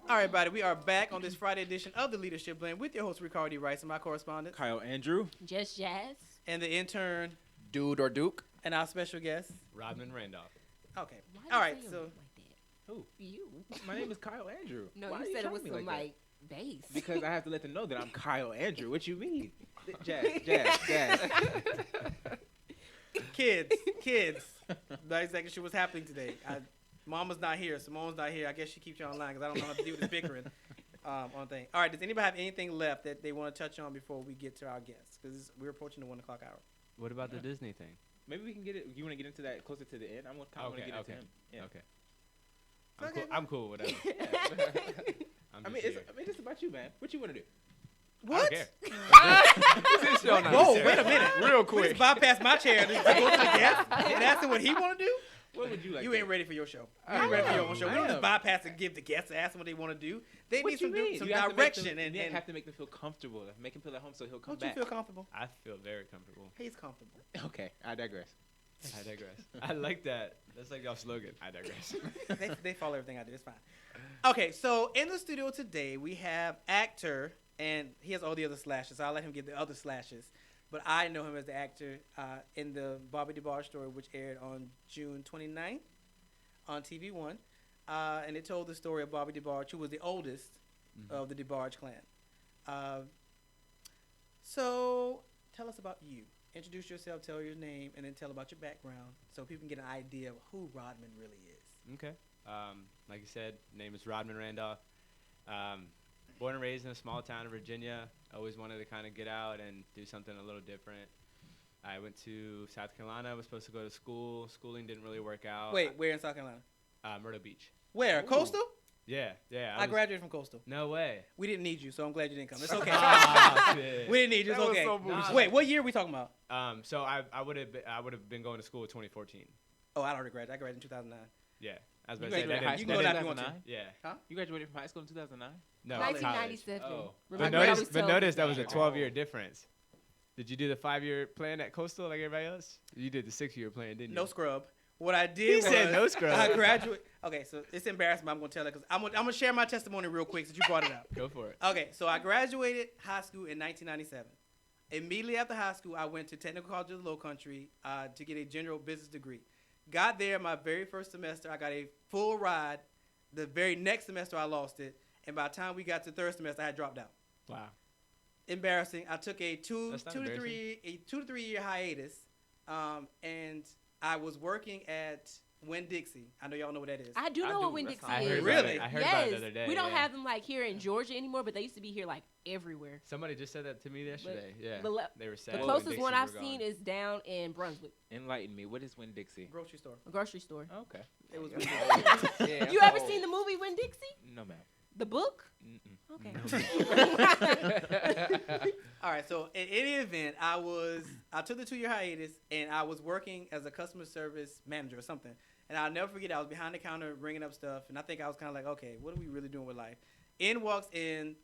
All right, everybody, we are back on this Friday edition of the Leadership Blend with your host, Ricardo D. Rice, and my correspondent, Kyle Andrew. Just Jazz. and the intern, Dude or Duke? and our special guest. Rodman Randolph. Okay. Why All you right, say so him like that? Who? You. My name is Kyle Andrew. No, Why are you said it trying with me some that? like bass. Because I have to let them know that I'm Kyle Andrew. What you mean? Jazz. kids. Not exactly sure what's happening today. Mama's not here. Simone's not here. I guess she keeps you online because I don't know how to do this bickering on thing. All right, does anybody have anything left that they want to touch on before we get to our guests? Because we're approaching the 1 o'clock hour. What about the Disney thing? Maybe we can get it. You want to get into that closer to the end? I want to get into him. Yeah. Okay. I'm cool with whatever. I mean, it's about you, man. What you want to do? What? This show not Whoa, serious. wait a minute. Real We quick. just bypassed my chair to go to the guest and ask him what he want to do? What would you like? You to ain't do? ready for your show. You ain't ready for your own show. We don't I just am. bypass and give the guests and ask them what they want to do. They What need you some, mean? some You have to make direction. them- and you have to make them feel comfortable. Make him feel at home so he'll come don't you back. feel comfortable? I feel very comfortable. He's comfortable. Okay, I digress. I digress. I like that. That's like y'all slogan. I digress. They follow everything I do. It's fine. Okay, so in the studio today we have actor, and he has all the other slashes. So I'll let him give the other slashes. But I know him as the actor in the Bobby Debarge story, which aired on June 29th on TV One, and it told the story of Bobby Debarge, who was the oldest of the Debarge clan. So tell us about you. Introduce yourself, tell your name, and then tell about your background so people can get an idea of who Rodman really is. Okay. Like you said, name is Rodman Randolph. Born and raised in a small town in Virginia. Always wanted to kind of get out and do something a little different. I went to South Carolina. I was supposed to go to school. Schooling didn't really work out. Wait, where in South Carolina? Myrtle Beach. Where? Coastal? Yeah. I graduated from Coastal. No way. We didn't need you, so I'm glad you didn't come. It's okay. Ah, shit. We didn't need you. It's That was okay. so bullshit. Wait, what year are we talking about? So I would have been going to school in 2014. Oh, I already graduated. I graduated in 2009. Yeah. I was You about to say graduated that high didn't- You school can go in down if you want to. 2009? Yeah. You graduated from high school in 2009? No. 1997. Oh. But My notice, grandma but was notice that telling was a me 12-year difference. Did you do the 5-year plan at Coastal like everybody else? You did the 6-year plan, didn't you? No scrub. What I did He was said no scrub. I graduated. Okay, so it's embarrassing, but I'm gonna tell it because I'm gonna share my testimony real quick since you brought it up. Go for it. Okay, so I graduated high school in 1997. Immediately after high school, I went to Technical College of the Lowcountry to get a general business degree. Got there my very first semester. I got a full ride. The very next semester, I lost it, and by the time we got to third semester, I had dropped out. Wow. Embarrassing. I took a two That's not to 3 year hiatus, and I was working at Winn-Dixie. I know y'all know what that is. I do I know do. what Winn-Dixie That's is. how I heard about it. I heard yes. about it the other day. We don't yeah. have them like here in Georgia anymore, but they used to be here like everywhere. Somebody just said that to me yesterday. Yeah. They were sad. The when closest one Dixie I've were seen gone. is down in Brunswick, Enlighten me. What is Winn-Dixie? Grocery store. a grocery store. Okay. It was. Yeah, You ever seen the movie Winn-Dixie? No, ma'am. The book? Mm-mm. Okay. All right, so in any event, I took the 2 year hiatus and I was working as a customer service manager or something. And I'll never forget, I was behind the counter ringing up stuff, and I think I was kind of like, okay, what are we really doing with life? In walks in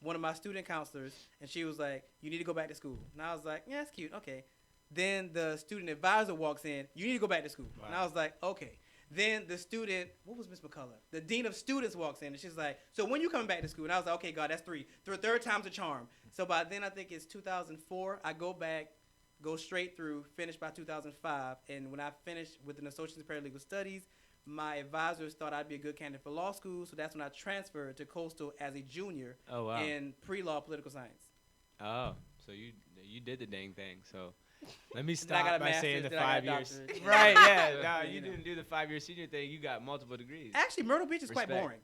one of my student counselors, and she was like, you need to go back to school. And I was like, yeah, that's cute, okay. Then the student advisor walks in, you need to go back to school. Wow. And I was like, okay. Then the student, what was Miss McCullough? The dean of students walks in, and she's like, so when you coming back to school? And I was like, okay, God, that's three. Third time's a charm. So by then, I think it's 2004, I go back, go straight through, finish by 2005. And when I finished with an associate's in paralegal studies, my advisors thought I'd be a good candidate for law school. So that's when I transferred to Coastal as a junior Oh wow. in pre-law political science. Oh, so you did the dang thing. So let me Then I got stop a by saying the master's, then I 5 got a years. doctorate. Right? Yeah. No, You you know. didn't do the 5-year senior thing. You got multiple degrees. Actually, Myrtle Beach is quite Respect. boring.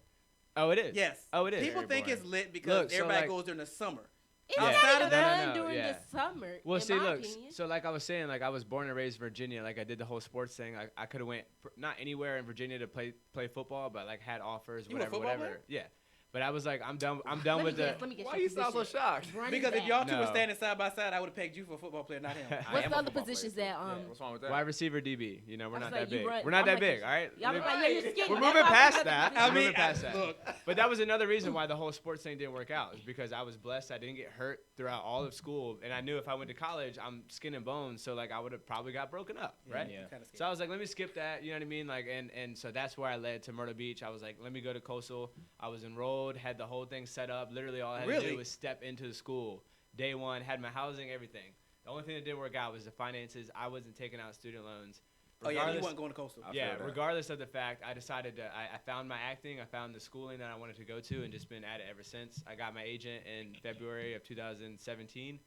Oh, it is. Yes. Oh, it is. People Very think boring. it's lit because Look, so, everybody like- goes during the summer. It's Yeah. not Outside even of that- fun during yeah. the summer. Well, in see, my look. opinion. So, like I was saying, like I was born and raised in Virginia. Like I did the whole sports thing. I could have went not anywhere in Virginia to play football, but like had offers, You were a whatever, football whatever. player? Yeah. But I was like, I'm done Let with me the. guess, let me guess Why your you sound so position. shocked? Running Because if back. y'all two were No. standing side by side, I would have pegged you for a football player, not him. I What's am the a other football positions player, that too. What's wrong with that? Wide receiver, DB. You know, we're I was not like, that you big. run- We're not I'm that like big, this. all right? Y'all Let was me- like, yeah, you're skinny. We're That's moving why past I'm that. not- We're moving past that. Look, But that was another reason why the whole sports thing didn't work out. Is because I was blessed. I didn't get hurt throughout all of school, and I knew if I went to college, I'm skin and bones. So like I would have probably got broken up, right? Yeah. Kinda So I was like, let me skip that. You know what I mean? Like, and so that's where I led to Myrtle Beach. I was like, let me go to Coastal. I was enrolled, had the whole thing set up. Literally, all I had to Really? do was step into the school. Day one, had my housing, everything. The only thing that didn't work out was the finances. I wasn't taking out student loans. Oh, yeah, you Regardless- wasn't going to Coastal. I yeah, feel that. regardless of the fact, I decided to. I found my acting. I found the schooling that I wanted to go to, and just been at it ever since. I got my agent in February of 2017,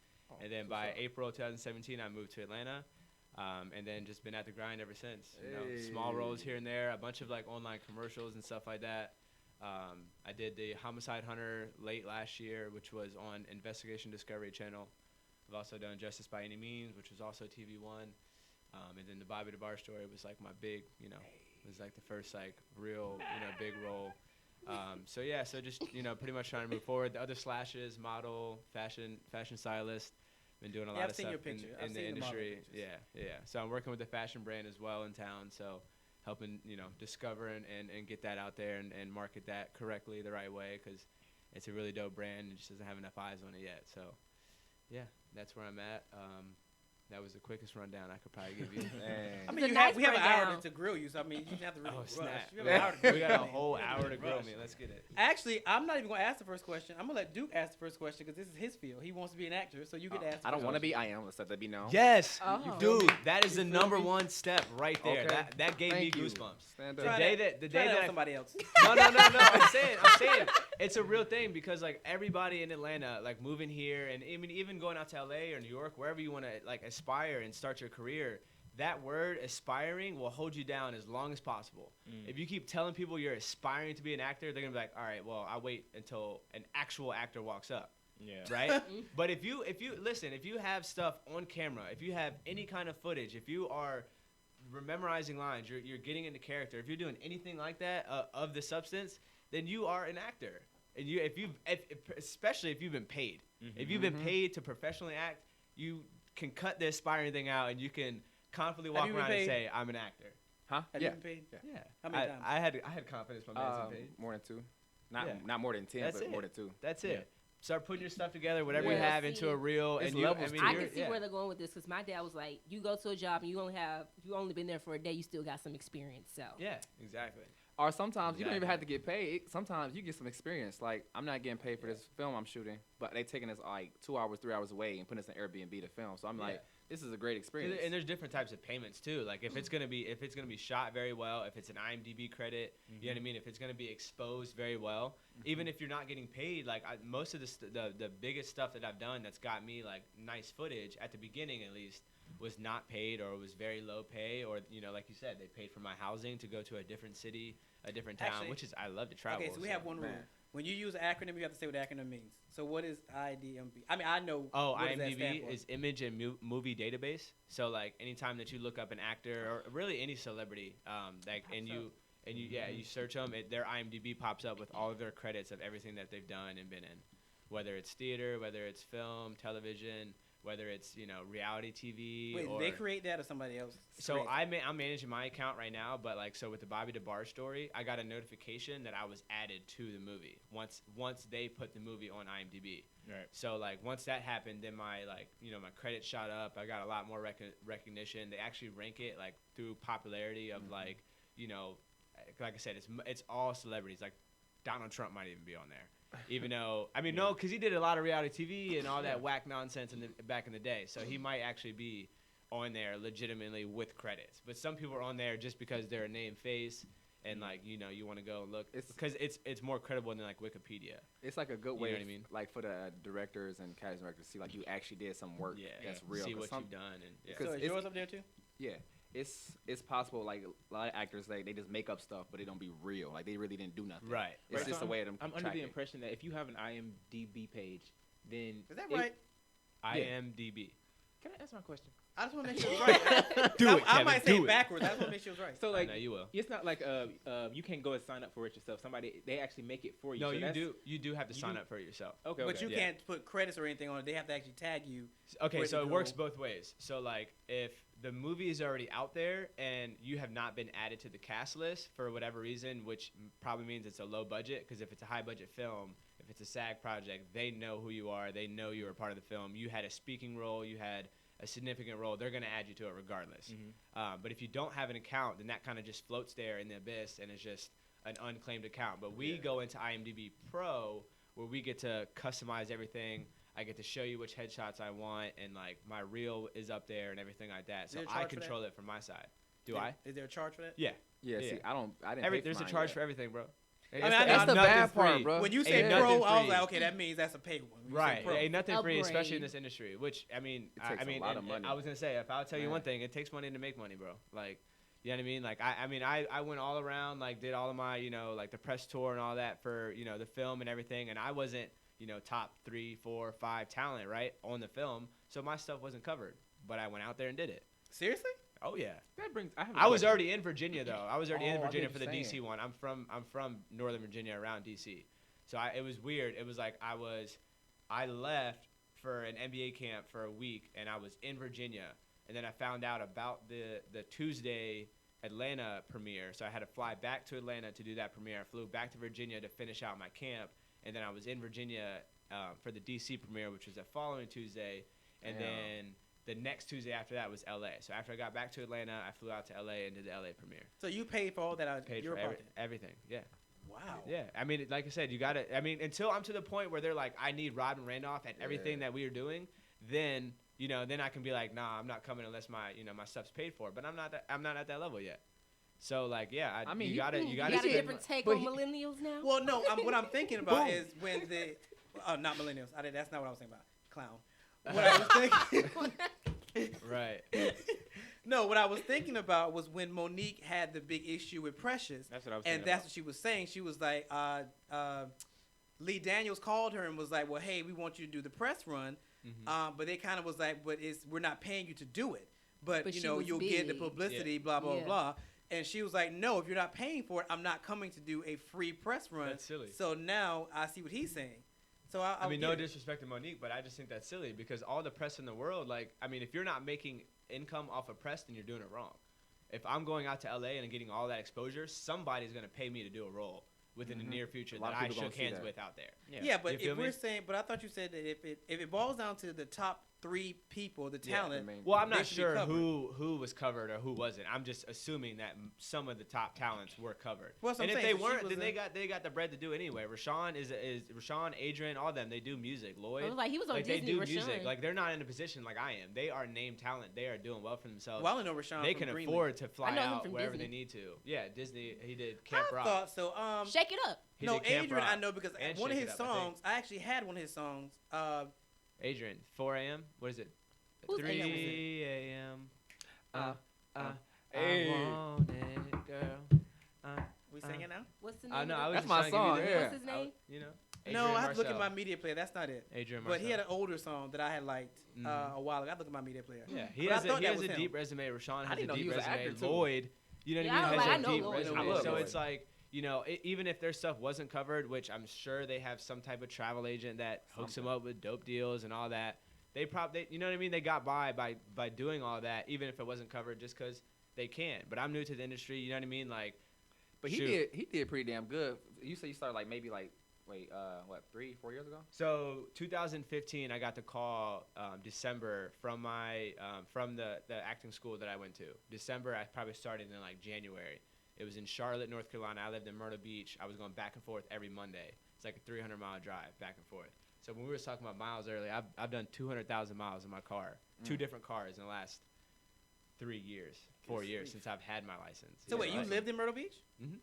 and then by April of 2017, I moved to Atlanta, and then just been at the grind ever since. You know, small roles here and there, a bunch of like online commercials and stuff like that. I did the Homicide Hunter late last year, which was on Investigation Discovery Channel. I've also done Justice by Any Means, which was also TV One. And then the Bobby Debarge story was like my big, was like the first like real, big role. So yeah, so just, pretty much trying to move forward. The other slashes, model, fashion stylist, been doing a lot I've of seen stuff your picture. I've in the seen the model industry. pictures. Yeah. So I'm working with the fashion brand as well in town. So helping, discover and get that out there and market that correctly the right way, because it's a really dope brand and just doesn't have enough eyes on it yet. So yeah, that's where I'm at. That was the quickest rundown I could probably give you. I mean, It's a nice we have an hour breakdown. to grill you, so I mean, you didn't have to really Oh, rush. snap. We have an hour to We got a grill me. whole You don't hour need to grill rush. me. Let's get it. Actually, I'm not even going to ask the first question. I'm going to let Duke ask the first question because this is his field. He wants to be an actor, so you get to ask the I don't first want to question. be. I am. Let's let that be known. Yes, Oh. dude, that is the feel number me? one step right there. Okay. That gave Thank me you. goosebumps. Stand The up. day that Try that I on somebody else. no. I'm saying it's a real thing, because like everybody in Atlanta, like moving here, and even going out to LA or New York, wherever you want to like aspire and start your career, that word aspiring will hold you down as long as possible. If you keep telling people you're aspiring to be an actor, they're gonna be like, all right, well, I'll wait until an actual actor walks up. Yeah. Right? But if you listen, if you have stuff on camera, if you have any kind of footage, if you are memorizing lines. You're getting into character. If you're doing anything like that of the substance, then you are an actor. And especially if you've been paid. If you've been paid to professionally act, you can cut the aspiring thing out, and you can confidently walk around and say, "I'm an actor." Huh? Have you been paid? Yeah. How many times? I had confidence my man's been paid. More than 2. Not more than 10, but more than 2. That's it. Start putting your stuff together, whatever Yeah. you have, See, into a reel, it's and you. levels I you're- can see where they're going with this because my dad was like, you go to a job and you only been there for a day, you still got some experience. So Yeah, exactly. Or sometimes you don't even Exactly. have to get paid. Sometimes you get some experience. Like, I'm not getting paid for this film I'm shooting, but they taking us like 2 hours, 3 hours away and putting us in Airbnb to film. So I'm like, this is a great experience. And there's different types of payments too. Like if it's gonna be shot very well, if it's an IMDb credit, you know what I mean. If it's gonna be exposed very well, even if you're not getting paid, like most of the biggest stuff that I've done that's got me like nice footage at the beginning at least was not paid or was very low pay, or like you said, they paid for my housing to go to a different city, a different town, Actually, which is I love to travel. Okay, so we have one rule. When you use an acronym, you have to say what the acronym means. So what is IDMB? I mean, I know. Oh, what does that stand IMDb for? is Image and Movie Database. So like anytime that you look up an actor or really any celebrity, you search them, their IMDb pops up with all of their credits of everything that they've done and been in, whether it's theater, whether it's film, television, whether it's reality TV. Wait, or, they create that or somebody else? So creates it? I'm managing my account right now, but with the Bobby Debarge story, I got a notification that I was added to the movie once they put the movie on IMDb. Right. So once that happened, then my my credit shot up. I got a lot more recognition. They actually rank it through popularity of like I said, it's all celebrities. Like Donald Trump might even be on there. Even though, no, because he did a lot of reality TV and all that whack nonsense back in the day. So he might actually be on there legitimately with credits. But some people are on there just because they're a name face and you want to go and look. Because it's more credible than Wikipedia. It's like a good You way, know what I mean? like for the directors and casting directors to see like you actually did some work that's real. See 'Cause what you've done. And, yeah. So is yours up there too? Yeah, it's possible. Like a lot of actors, they just make up stuff, but it don't be real. Like they really didn't do nothing. Right. It's Right, just so a way of them. I'm under track the it. impression that if you have an IMDb page, then Is that right? IMDb. Can I ask my question? I just want to make sure it's right. Do it, I Kevin, might say do it it. backwards. I just want to make sure it's right. So I know you will. it's not like you can't go and sign up for it yourself. They actually make it for you. No, So you that's- do. You do have to you sign do- up for it yourself. Okay, But okay. you Yeah. can't put credits or anything on it. They have to actually tag you. Okay, Where so to it works go. both ways. So if the movie is already out there and you have not been added to the cast list for whatever reason, which probably means it's a low budget, because if it's a high budget film, if it's a SAG project, they know who you are. They know you were part of the film. You had a speaking role. You had a significant role. They're going to add you to it regardless. But if you don't have an account, then that kind of just floats there in the abyss and it's just an unclaimed account. But we go into IMDb Pro where we get to customize everything. I get to show you which headshots I want, and my reel is up there and everything like that. Is So there a I charge for that? control it from my side. Do I? Is there a charge for that? Yeah. Yeah, Yeah. see, I didn't. pay for There's a mine charge yet. for everything, bro. mean, That's the nothing's bad part, free. bro. When you Ain't say nothing pro, I was free. like, okay, that means that's a paid one. When you say Right. pro. Ain't nothing free, especially in Upgrade. this industry. Which I mean, It takes a lot of money. I was gonna say, if I'll tell you Right. one thing, it takes money to make money, bro. You know what I mean? I went all around, did all of my, the press tour and all that for, the film and everything, and I wasn't, top 3, 4, 5 talent, right, on the film, so my stuff wasn't covered. But I went out there and did it. Seriously? Oh yeah. That brings. I I was already in Virginia though. I was already in Oh, I Virginia get for the what you're DC saying. one. I'm from Northern Virginia, around DC. So it was weird. It was like I left for an NBA camp for a week, and I was in Virginia, and then I found out about the Tuesday Atlanta premiere. So I had to fly back to Atlanta to do that premiere. I flew back to Virginia to finish out my camp, and then I was in Virginia for the DC premiere, which was the following Tuesday, and Damn. then the next Tuesday after that was LA. So after I got back to Atlanta, I flew out to LA and did the LA premiere. So you paid for all that? Paid You're for a part of it. everything. Yeah. Wow. Yeah. I mean, like I said, you got to, until I'm to the point where they're like, I need Rodman Randolph and everything that we are doing, then, then I can be like, nah, I'm not coming unless my stuff's paid for. But I'm not at that level yet. So I mean, you you got to You got a spend different take but on he- millennials now? Well, no. What I'm thinking about is when not millennials. That's not what I was thinking about. Clown. What I was thinking. right. No, what I was thinking about was when Monique had the big issue with Precious. That's what I was And thinking that's about. what she was saying. She was like, Lee Daniels called her and was like, well, hey, we want you to do the press run. But they kind of was like, we're not paying you to do it. but But you she know, was you'll get the big. publicity, blah blah Yeah. blah. And she was like, no, if you're not paying for it, I'm not coming to do a free press run. That's silly. So now I see what he's saying. So I mean, no get it. disrespect to Monique, but I just think that's silly because all the press in the world, like, I mean, if you're not making income off of press, then you're doing it wrong. If I'm going out to LA and getting all that exposure, somebody's going to pay me to do a role within the near future A lot that of I people shook gonna see hands that. with out there. Yeah, You but feel if me? we're saying, but I thought you said that if it boils down to the top 3 people, the Yeah. talent. Well, I'm they not should be sure covered. who was covered or who wasn't. I'm just assuming that some of the top talents were covered. Well, that's what and I'm if saying. they So she weren't, was then they got the bread to do anyway. Rashawn is Rashawn, Adrian, all of them. They do music. Lloyd, I was like, he was on like Disney. they do Rashawn. music. Like they're not in a position like I am. They are named talent. They are doing well for themselves. Well, I only know Rashawn they from can Greenleaf. afford to fly I know him out from wherever Disney. they need to. Yeah, Disney. He did Camp I Rock. thought so. Shake it up. He No, did Camp Adrian, I Rock know because and one of Shake his It Up, I think. songs, I actually had one of his songs. Adrian, 4 a.m. What is it? Who's 3 Adrian? a.m. Hey. I want it, girl. We singing now? What's the name? I know. of I it? was That's just my trying to give you song, the- yeah. What's his name? You know. No, Adrian I have to look at my Marcel. media player. That's not it. Adrian But he had Marcel. an older song that I had liked a while ago. I have to look at my media player. Yeah, he But I has thought he that has was a him. deep resume. Rashawn has didn't a know he deep was an resume. actor, too. Lloyd, you know what Yeah, I I mean, was has like, a I know deep Lloyd. resume. I love So Lloyd. it's like, you know, even if their stuff wasn't covered, which I'm sure they have some type of travel agent that hooks them up with dope deals and all that. They probably, you know what I mean? They got by doing all that, even if it wasn't covered, just because they can. But I'm new to the industry. You know what I mean? Like, But shoot. he did pretty damn good. You said you started like maybe like 3-4 years ago? So 2015, I got the call December from my from the acting school that I went to. December, I probably started in like January. It was in Charlotte, North Carolina. I lived in Myrtle Beach. I was going back and forth every Monday. It's like a 300-mile drive back and forth. So when we were talking about miles earlier, I've done 200,000 miles in my car, 2 different cars in the last 3 years, 4 years since I've had my license. So Yeah, wait, you right. lived in Myrtle Beach? Mhm.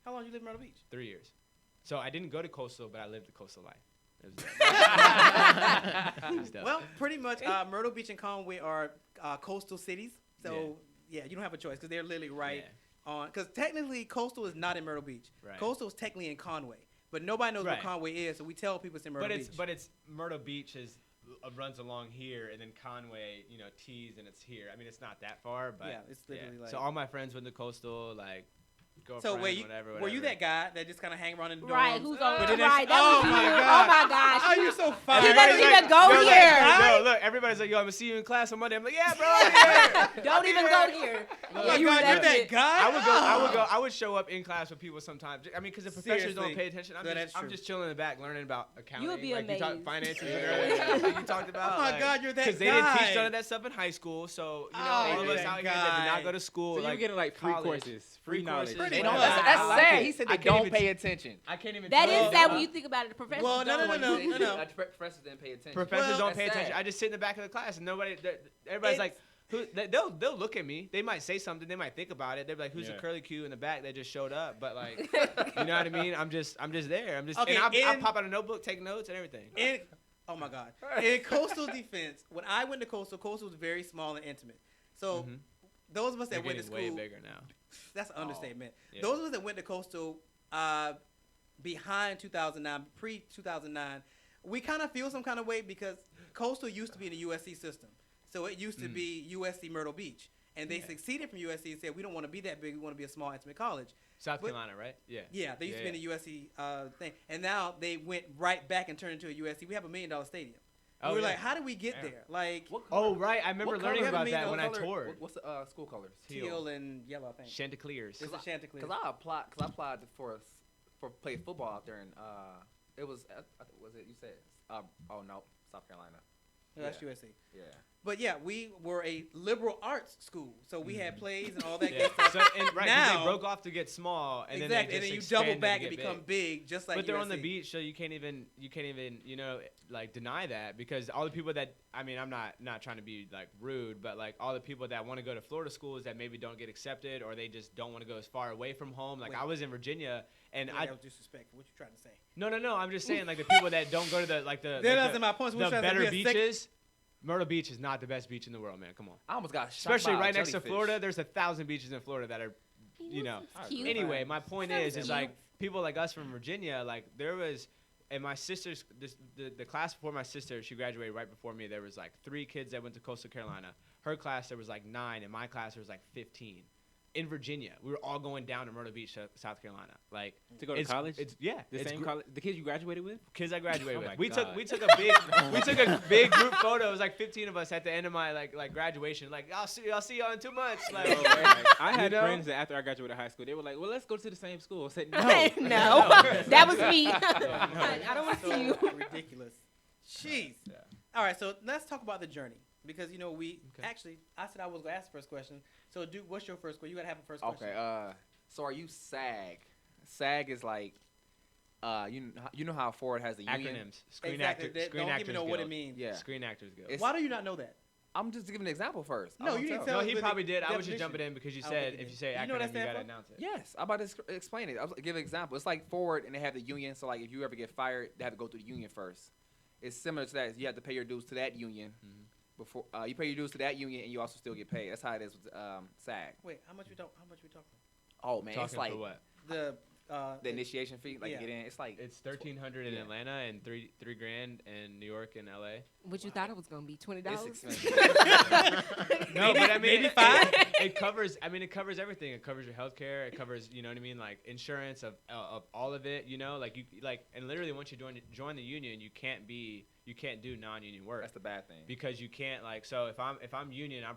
How long you lived in Myrtle Beach? 3 years. So I didn't go to Coastal, but I lived the coastal life. It was dope. It was dope. Well, pretty much Myrtle Beach and Conway are coastal cities. So, yeah, you don't have a choice because they're literally right on. Because technically, Coastal is not in Myrtle Beach. Right. Coastal is technically in Conway. But nobody knows Right. what Conway is, so we tell people it's in Myrtle Beach. But it's Myrtle Beach runs along here, and then Conway, you know, tees, and it's here. I mean, it's not that far, but Yeah, it's literally like- So all my friends went to Coastal, like girlfriend, So wait, whatever. were you that guy that just kind of hang around in the dorms? Right, who's on But the then right? That oh was you. my Oh God. my gosh. Oh, you're so fine. He doesn't even go Yo, here. No, look, everybody's like, yo, I'm gonna see you in class on Monday. I'm like, yeah, bro. I'm here. Don't even go here. Oh Yeah, my you God, were you're that that kid. guy. I would show up in class with people sometimes. I mean, because the professors don't Seriously. pay attention. No, that's I'm true. just chilling in the back, learning about accounting. You would be like you talk amazed. finances and everything. Like you talked about. Oh my God, you're that Because they didn't guy. teach none of that stuff in high school. So you know, Oh, all of you're us that out here that did guy. not go to school. So you're getting like free college. courses, free knowledge. courses. Pretty They don't- much. That's I like sad. it. He said I they can't don't even pay attention. I can't even. That tell is you. sad when you think about it. The professors Well, no, don't. no. Professors didn't pay attention. Professors Well, don't that's pay attention. sad. I just sit in the back of the class and everybody's It's- like, they'll look at me. They might say something. They might think about it. They're like, who's the Yeah. curly Q in the back that just showed up? But like, you know what I mean? I'm just there. Okay, and I'll in- pop out a notebook, take notes and everything. Oh my God. In Coastal defense, when I went to Coastal was very small and intimate. So those of us They're that went to getting school, way bigger now. that's an understatement. Yeah. Those of us that went to Coastal behind 2009, pre-2009, we kind of feel some kind of way because Coastal used to be in the USC system. So it used to be USC Myrtle Beach. And they succeeded from USC and said, we don't want to be that big. We want to be a small, intimate college. South But- Carolina, right? Yeah. Yeah, they used to be in the USC thing. And now they went right back and turned into a USC. We have $1 million stadium. Oh, we were yeah. like, how did we get Yeah. there? Like, Oh, right. I remember What learning color? about I that mean, when I color- toured. What's the school colors? teal and yellow, I think. Chanticleers. It's the Chanticleer. Because I applied for play football out there, and it was was it you said oh no, South Carolina. No, that's USC. Yeah. But yeah, we were a liberal arts school, so we had plays and all that Yeah. good stuff. So, and, right, 'cause Now- they broke off to get small, and exactly, then and then just you double expanded back to and get become big, just like But they're on the USC. beach, so you can't even you know, like deny that because all the people that I mean, I'm not trying to be like rude, but like all the people that want to go to Florida schools that maybe don't get accepted or they just don't want to go as far away from home. Like Wait. I was in Virginia and That was disrespectful. What you trying to say? no, I'm just saying like the people that don't go to the That's my point. the better beaches. Myrtle Beach is not the best beach in the world, man. Come on. I almost got shot Especially by a right next to jellyfish. Florida, there's 1,000 beaches in Florida that are, you know. Cute. Anyway, my point Sounds is cute. like people like us from Virginia, like there was and my sister's the class before my sister, she graduated right before me. There was like 3 kids that went to Coastal Carolina. Her class there was like 9, and my class there was like 15. In Virginia, we were all going down to Myrtle Beach, South Carolina, like To go to college? The same college? The kids you graduated with? kids I graduated Oh with. my We God. took a big group photo. It was like 15 of us at the end of my like graduation. Like I'll see y'all in 2 months. Like, I had you know? friends that after I graduated high school, they were like, well, let's go to the same school. I said, no. No, that was me. I don't want to see you. Ridiculous. Jeez. Yeah. All right, so let's talk about the journey because we Okay. actually I said I was gonna ask the first question. So, Duke, what's your first question? You gotta have a first question. Okay. So are you SAG? SAG is like, you know how Ford has the union. Acronyms. Screen Exactly. Actors. Screen Don't Actors even know what it Guild. means. Yeah. Screen Actors Guild. It's- Why do you not know that? I'm just giving an example first. No, you didn't tell No, he with probably the did. I was just definition. jumping in because you I don't think said he if did. you say You know what acronym, that you stand gotta for? announce it. Yes, I'm about to explain it. I'll give an example. It's like Ford, and they have the union. So like, if you ever get fired, they have to go through the union first. It's similar to that. You have to pay your dues to that union before you pay your dues to that union, and you also still get paid. That's how it is with SAG. Wait, how much we talking? Oh man, it's Talking like for what? The the initiation fee, like Yeah. to get in. It's like It's 1,300 in Yeah. Atlanta and three grand in New York and LA. What you thought it was gonna be? $20. it's expensive. No, but I mean, maybe 5? It covers. I mean, it covers everything. It covers your healthcare. It covers, you know what I mean, like insurance of all of it. You know, like and literally once you join the union, you can't do non-union work. That's the bad thing. Because you can't so if I'm union, I'm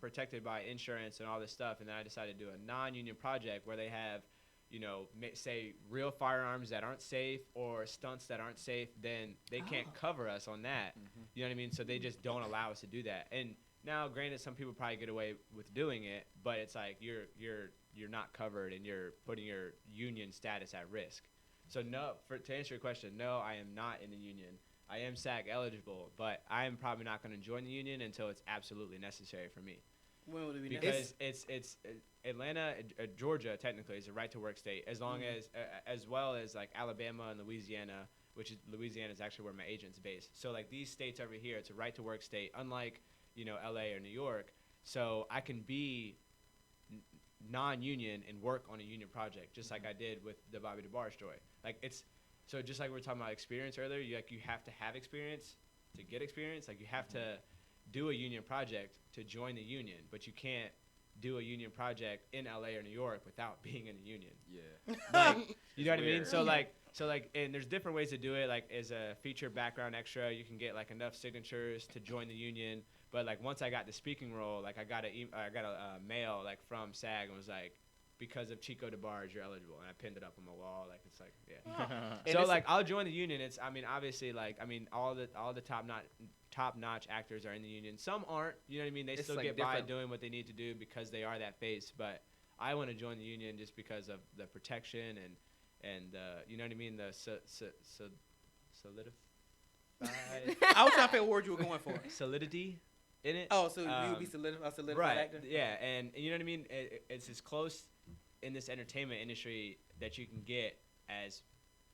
protected by insurance and all this stuff, and then I decide to do a non-union project where they have, say real firearms that aren't safe or stunts that aren't safe, then they can't cover us on that. You know what I mean? So they just don't allow us to do that. And now, granted, some people probably get away with doing it, but it's like you're not covered and you're putting your union status at risk. So no, to answer your question, no, I am not in the union. I am SAG eligible, but I am probably not going to join the union until it's absolutely necessary for me. when would it be Because it's Atlanta, Georgia technically is a right to work state, as long as well as like Alabama and Louisiana, which is Louisiana is actually where my agent's based. So like these states over here, it's a right to work state, unlike LA or New York. So I can be non-union and work on a union project, just like I did with the Bobby Debarge story. Like so just like we were talking about experience earlier, you have to have experience to get experience. Like you have to do a union project to join the union, but you can't do a union project in LA or New York without being in a union. Yeah. Like, you know what I mean? Weird. So like, and there's different ways to do it. Like as a feature background extra, you can get like enough signatures to join the union. But like once I got the speaking role, like I got a mail like from SAG and was like, because of Chico DeBarge, you're eligible, and I pinned it up on my wall. Like it's like, yeah. So like I'll join the union. It's obviously like all the top notch actors are in the union. Some aren't. You know what I mean? They It's still like get by different. doing what they need to do because they are that face. But I want to join the union just because of the protection and you know what I mean, the solidified I was trying to figure what word you were going for. solidity in it. Oh, so you would be a solidified Right. actor? Yeah, and you know what I mean. It's as close in this entertainment industry that you can get as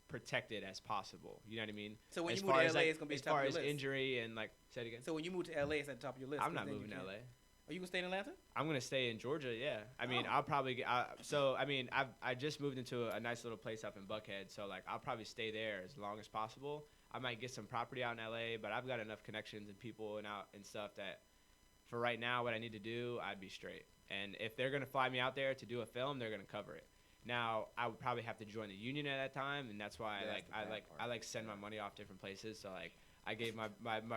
protected as possible. You know what I mean? So when As you move far to as, LA, like, it's gonna be as at the top far of as your list. injury and like say it again. So when you move to LA, it's at the top of your list. I'm 'cause not then you moving to can- LA. Are you gonna stay in Atlanta? I'm gonna stay in Georgia. Yeah, I mean, Oh. I'll probably get. I just moved into a nice little place up in Buckhead, so like I'll probably stay there as long as possible. I might get some property out in LA, but I've got enough connections and people and stuff that, for right now, what I need to do, I'd be straight. And if they're gonna fly me out there to do a film, they're gonna cover it. Now I would probably have to join the union at that time, and that's why Yeah, that's the bad I part. send my money off different places. So like I gave my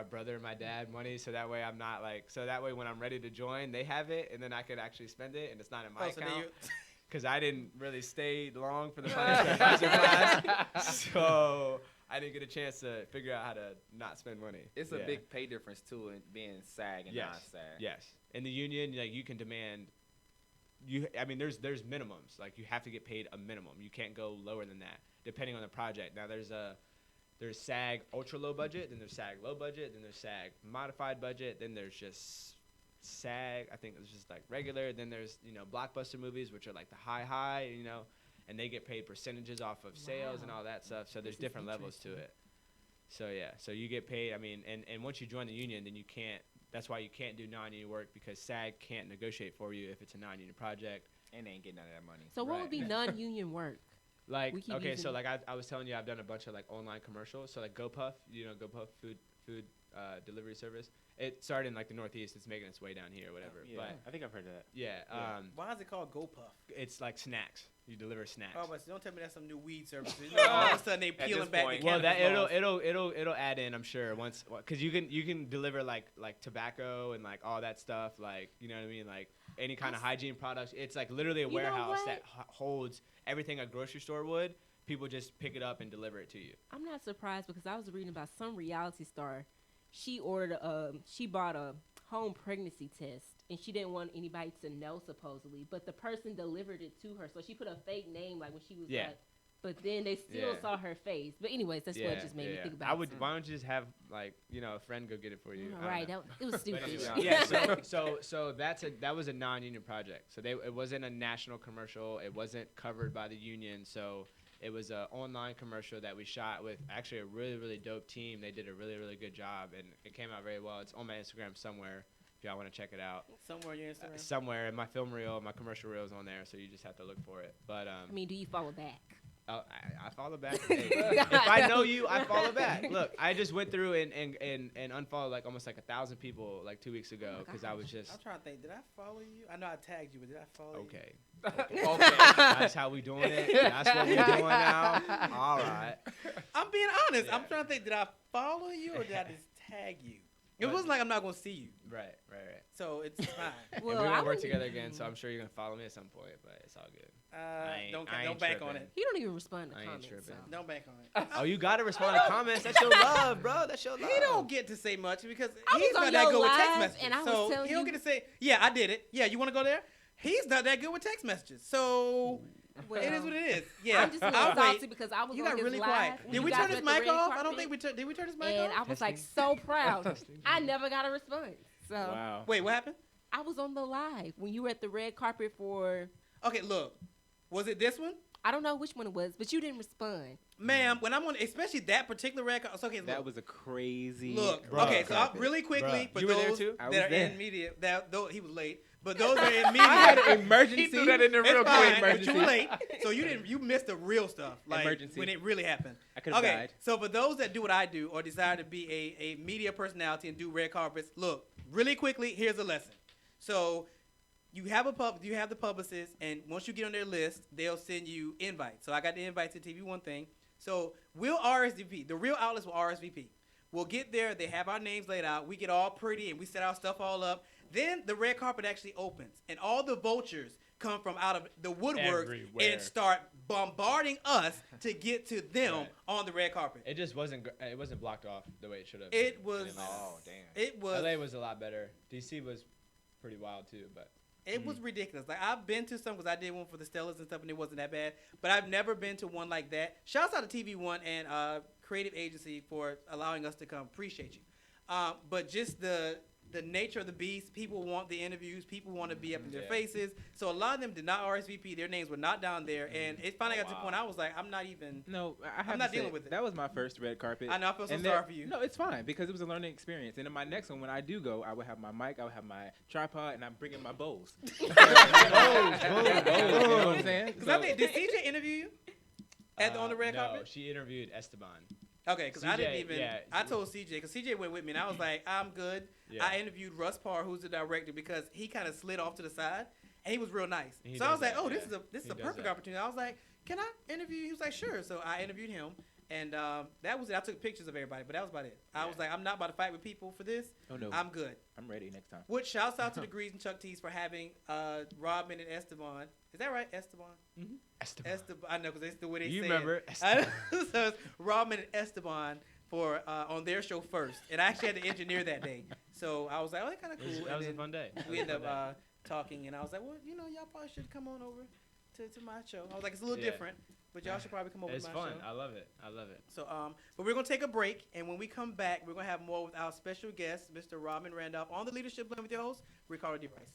brother and my dad money, so that way I'm not when I'm ready to join, they have it, and then I could actually spend it, and it's not in my Oh, so then account. you- Because I didn't really stay long for the financial advisor class, so I didn't get a chance to figure out how to not spend money. It's a Yeah. big pay difference too in being SAG and Yes. non-SAG. Yes. In the union, like you can demand. There's minimums. Like you have to get paid a minimum. You can't go lower than that, depending on the project. Now there's SAG ultra low budget, then there's SAG low budget, then there's SAG modified budget, then there's just SAG. I think it's just like regular. Then there's blockbuster movies, which are like the high, and they get paid percentages off of sales and all that stuff. So there's different levels to it. So yeah, so you get paid. And once you join the union, then you can't. That's why you can't do non-union work because SAG can't negotiate for you if it's a non-union project. And they ain't getting none of that money. So what Right. would be non-union work? Like We keep okay, so using- like I was telling you, I've done a bunch of like online commercials. So like GoPuff, GoPuff food delivery service. It started in like the Northeast. It's making its way down here, whatever. Yeah, But I think I've heard of that. yeah, Why is it called GoPuff? it's like snacks. You deliver snacks. Oh, but don't tell me that's some new weed service. All of a sudden they peeling this back point. the Well, that cannabis laws. it'll add in, I'm sure, once, because you can deliver like tobacco and like all that stuff, like, you know what I mean, like any kind of hygiene products. It's like literally a You know warehouse what? that holds everything a grocery store would. People just pick it up and deliver it to you. I'm not surprised because I was reading about some reality star. She bought a home pregnancy test and she didn't want anybody to know supposedly, but the person delivered it to her. So she put a fake name like when she was Yeah. like, but then they still Yeah. saw her face. But anyways, that's what it just made me think about. I would. so. Why don't you just have like a friend go get it for you? I don't Right, know. it was But stupid. anyway, yeah. So that was a non-union project. So it wasn't a national commercial. It wasn't covered by the union. So it was an online commercial that we shot with actually a really, really dope team. They did a really, really good job, and it came out very well. It's on my Instagram somewhere if y'all want to check it out. Somewhere on your Instagram. Somewhere in my film reel, my commercial reel is on there, so you just have to look for it. But I mean, do you follow back? I follow back. Hey, if I know you, I follow back. Look, I just went through and unfollowed like almost like 1,000 people like 2 weeks ago because I was just I'm trying to think. Did I follow you? I know I tagged you, but did I follow you? okay. Okay. That's how we doing it. That's what we doing now. All right. I'm being honest. Yeah. I'm trying to think. Did I follow you or did I just tag you? It But- wasn't like I'm not gonna see you, Right. so it's fine. And Well, we're I gonna work wouldn't- together again, so I'm sure you're gonna follow me at some point, but it's all good. I Don't ain't bank on tripping. it. He don't even respond to I ain't comments. So. tripping. Don't bank on it. Oh, you gotta respond to comments. That's your love, bro. That's your love. He don't get to say much because I he's was on not that your good with text live, messages. and I was so telling he don't you- get to say, "Yeah, I did it." Yeah, you want to go there? He's not that good with text messages. So Well, it is what it is. Yeah, I'm just a little I'll salty wait. because I was You on got his really live quiet. when Did you we guys turn were his at the mic red off? I carpet, don't think we did. We turn his mic And I off? was like so proud. I never got a response. So Wow. Wait, what happened? I was on the live when you were at the red carpet for Okay, look. Was it this one? I don't know which one it was, but you didn't respond. Ma'am, when I'm on, especially that particular red carpet. Okay, look. That was a crazy. Look, Bruh. okay, so carpet. really quickly, Bruh. for You were those there too? I that was are there. in media, though he was late, but those that are in media, I had an emergency. He threw that in there it's real fine, quick. but you were late, so you missed the real stuff, like Emergency. when it really happened. I could have Okay, died. so for those that do what I do or desire to be a media personality and do red carpets, look, really quickly, here's a lesson. So you have the publicist, and once you get on their list, they'll send you invites. So I got the invite to TV One thing. So we'll RSVP. The real outlets will RSVP. We'll get there. They have our names laid out. We get all pretty, and we set our stuff all up. Then the red carpet actually opens, and all the vultures come from out of the woodwork Everywhere. and start bombarding us to get to them Right. on the red carpet. It just wasn't blocked off the way it should have. It was. Oh, damn. It was. LA was a lot better. DC was pretty wild too, but It was ridiculous. Like I've been to some because I did one for the Stellas and stuff, and it wasn't that bad. But I've never been to one like that. Shouts out to TV One and Creative Agency for allowing us to come. Appreciate you. But just the nature of the beast, people want the interviews. People want to be up in their Yeah. faces. So a lot of them did not RSVP. Their names were not down there, and it finally got to the point I was like, I'm not even. No, I have I'm not to say, dealing with it. That was my first red carpet. I know. I feel so And sorry there- for you. No, it's fine because it was a learning experience. And in my next one, when I do go, I would have my mic, I would have my tripod, and I'm bringing my bowls. bowls, you know what I'm saying? Because I think, did CJ interview you on the red no, carpet? she interviewed Esteban. Okay, because I didn't CJ, even. yeah. I told CJ because CJ went with me, and I was like, I'm good. Yeah. I interviewed Russ Parr, who's the director, because he kind of slid off to the side, and he was real nice. He So I was does like, that, oh, yeah. this is He a does perfect that. opportunity. I was like, can I interview you? He was like, sure. So I interviewed him, and that was it. I took pictures of everybody, but that was about it. I was like, I'm not about to fight with people for this. Oh no, I'm good. I'm ready next time. Which shouts out to the Grease and Chuck T's for having Rodman and Esteban. Is that right, Esteban? Esteban. Esteban. I know because that's the way they You say remember it. Esteban. So it's Rodman and Esteban for on their show first, and I actually had to engineer that day. So I was like, oh, that's kind of cool. That was a And fun day. then we ended up talking, and I was like, well, y'all probably should come on over to my show. I was like, it's a little Yeah. different, but y'all should probably come over It's to my fun. show. I love it. I love it. So but we're gonna take a break, and when we come back, we're gonna have more with our special guest, Mr. Rodman Randolph, on the Leadership Blend with your host, Ricardo DeBrice.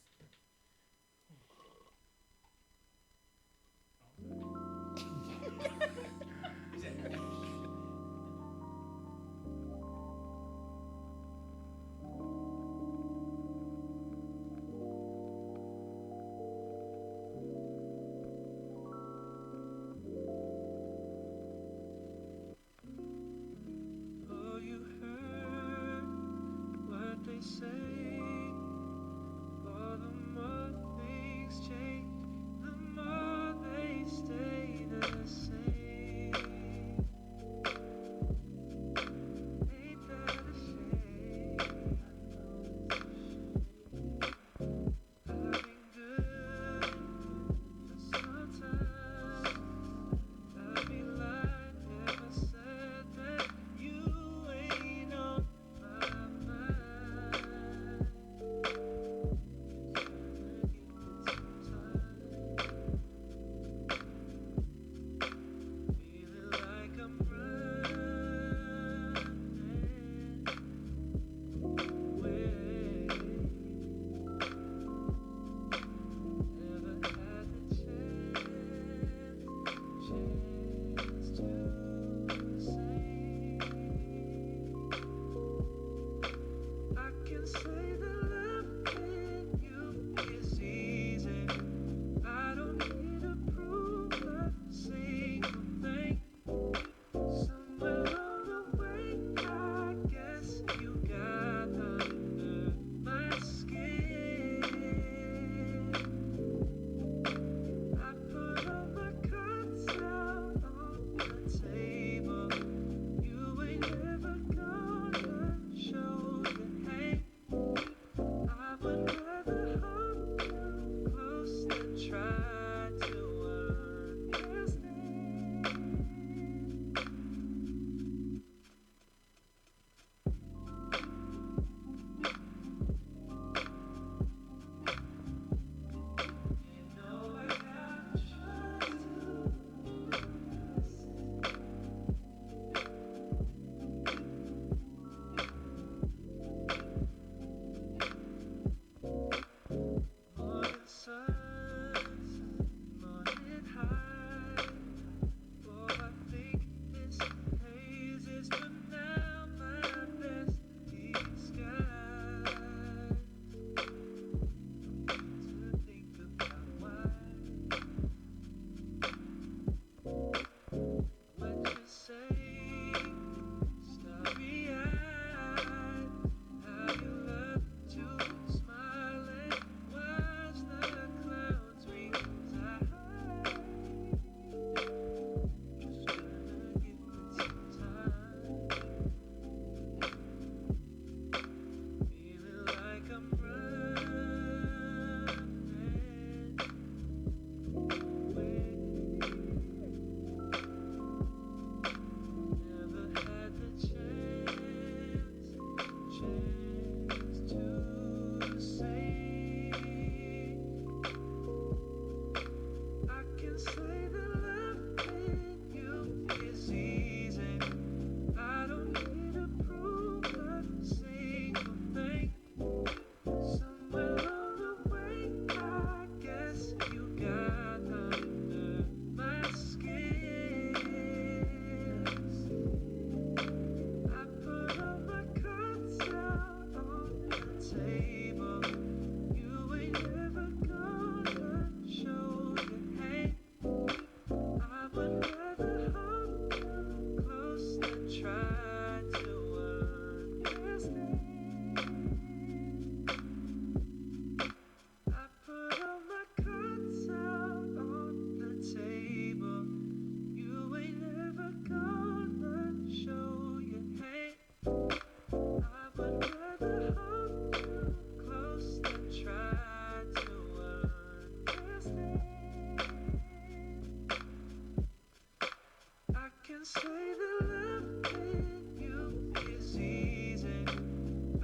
can say that loving you is easy.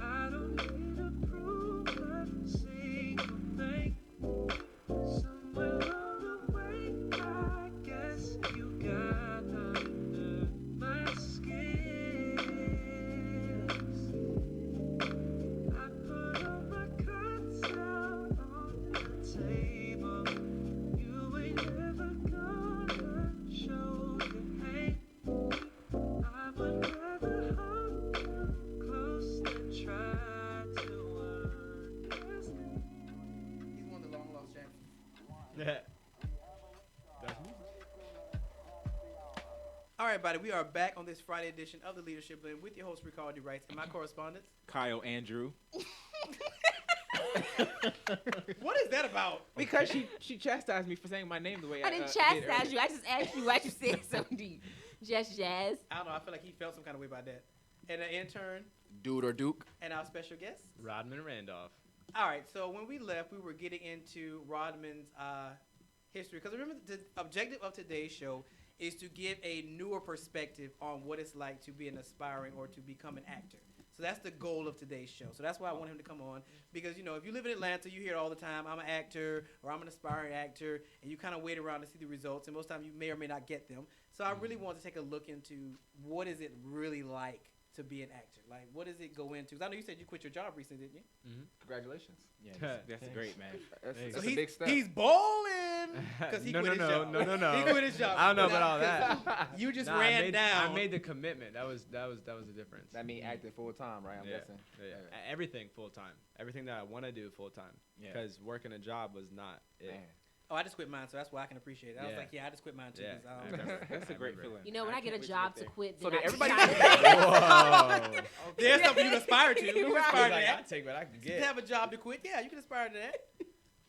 I don't need to prove a single thing. Somewhere along the way, I guess you got under my skin. I put all my cards out on the table. You ain't never gonna show your hate. I would rather hold you close than try to understand. He's one of the long lost champions. Yeah. That's me. All right, everybody, we are back on this Friday edition of the Leadership Blend with your host, Ricardo Wright, and my correspondents. Kyle Andrew. What is that about? Because she chastised me for saying my name the way I didn't did chastise earlier. you. I just asked you why you said something deep. Just jazz. I don't know. I feel like he felt some kind of way about that. And an intern Dude or Duke. and our special guest. Rodman Randolph. All right, so when we left, we were getting into Rodman's history. Because remember, the objective of today's show is to give a newer perspective on what it's like to be an aspiring or to become an actor. So that's the goal of today's show. So that's why I want him to come on. Because, you know, if you live in Atlanta, you hear it all the time, I'm an actor or I'm an aspiring actor, and you kind of wait around to see the results, and most times you may or may not get them. So I really want to take a look into what is it really like to be an actor? Like, what does it go into? 'Cause I know you said you quit your job recently, didn't you? Congratulations. Yeah, that's great, man. That's, Thanks. that's So a big step. he's bowling because he No, quit no, his no, job. no. He quit his job. I don't know about all 'Cause that. You just Nah, ran down. I made the commitment. That was the difference. That mean acting full time, right? I'm Yeah. guessing. Yeah. Everything full time. Everything that I want to do full time. Yeah. Because working a job was not it. Man. Oh, I just quit mine, so that's why I can appreciate it. I was Yeah. like, yeah, I just quit mine too. Yeah. 'Cause I I don't remember. That's a I great remember. feeling. You know, when I get a can't wait to job to there. quit, So then did I everybody- Whoa. There's something you can aspire to. You can Right. aspire to Like, that. I take what I can To get. have a job to quit, yeah, you can aspire to that.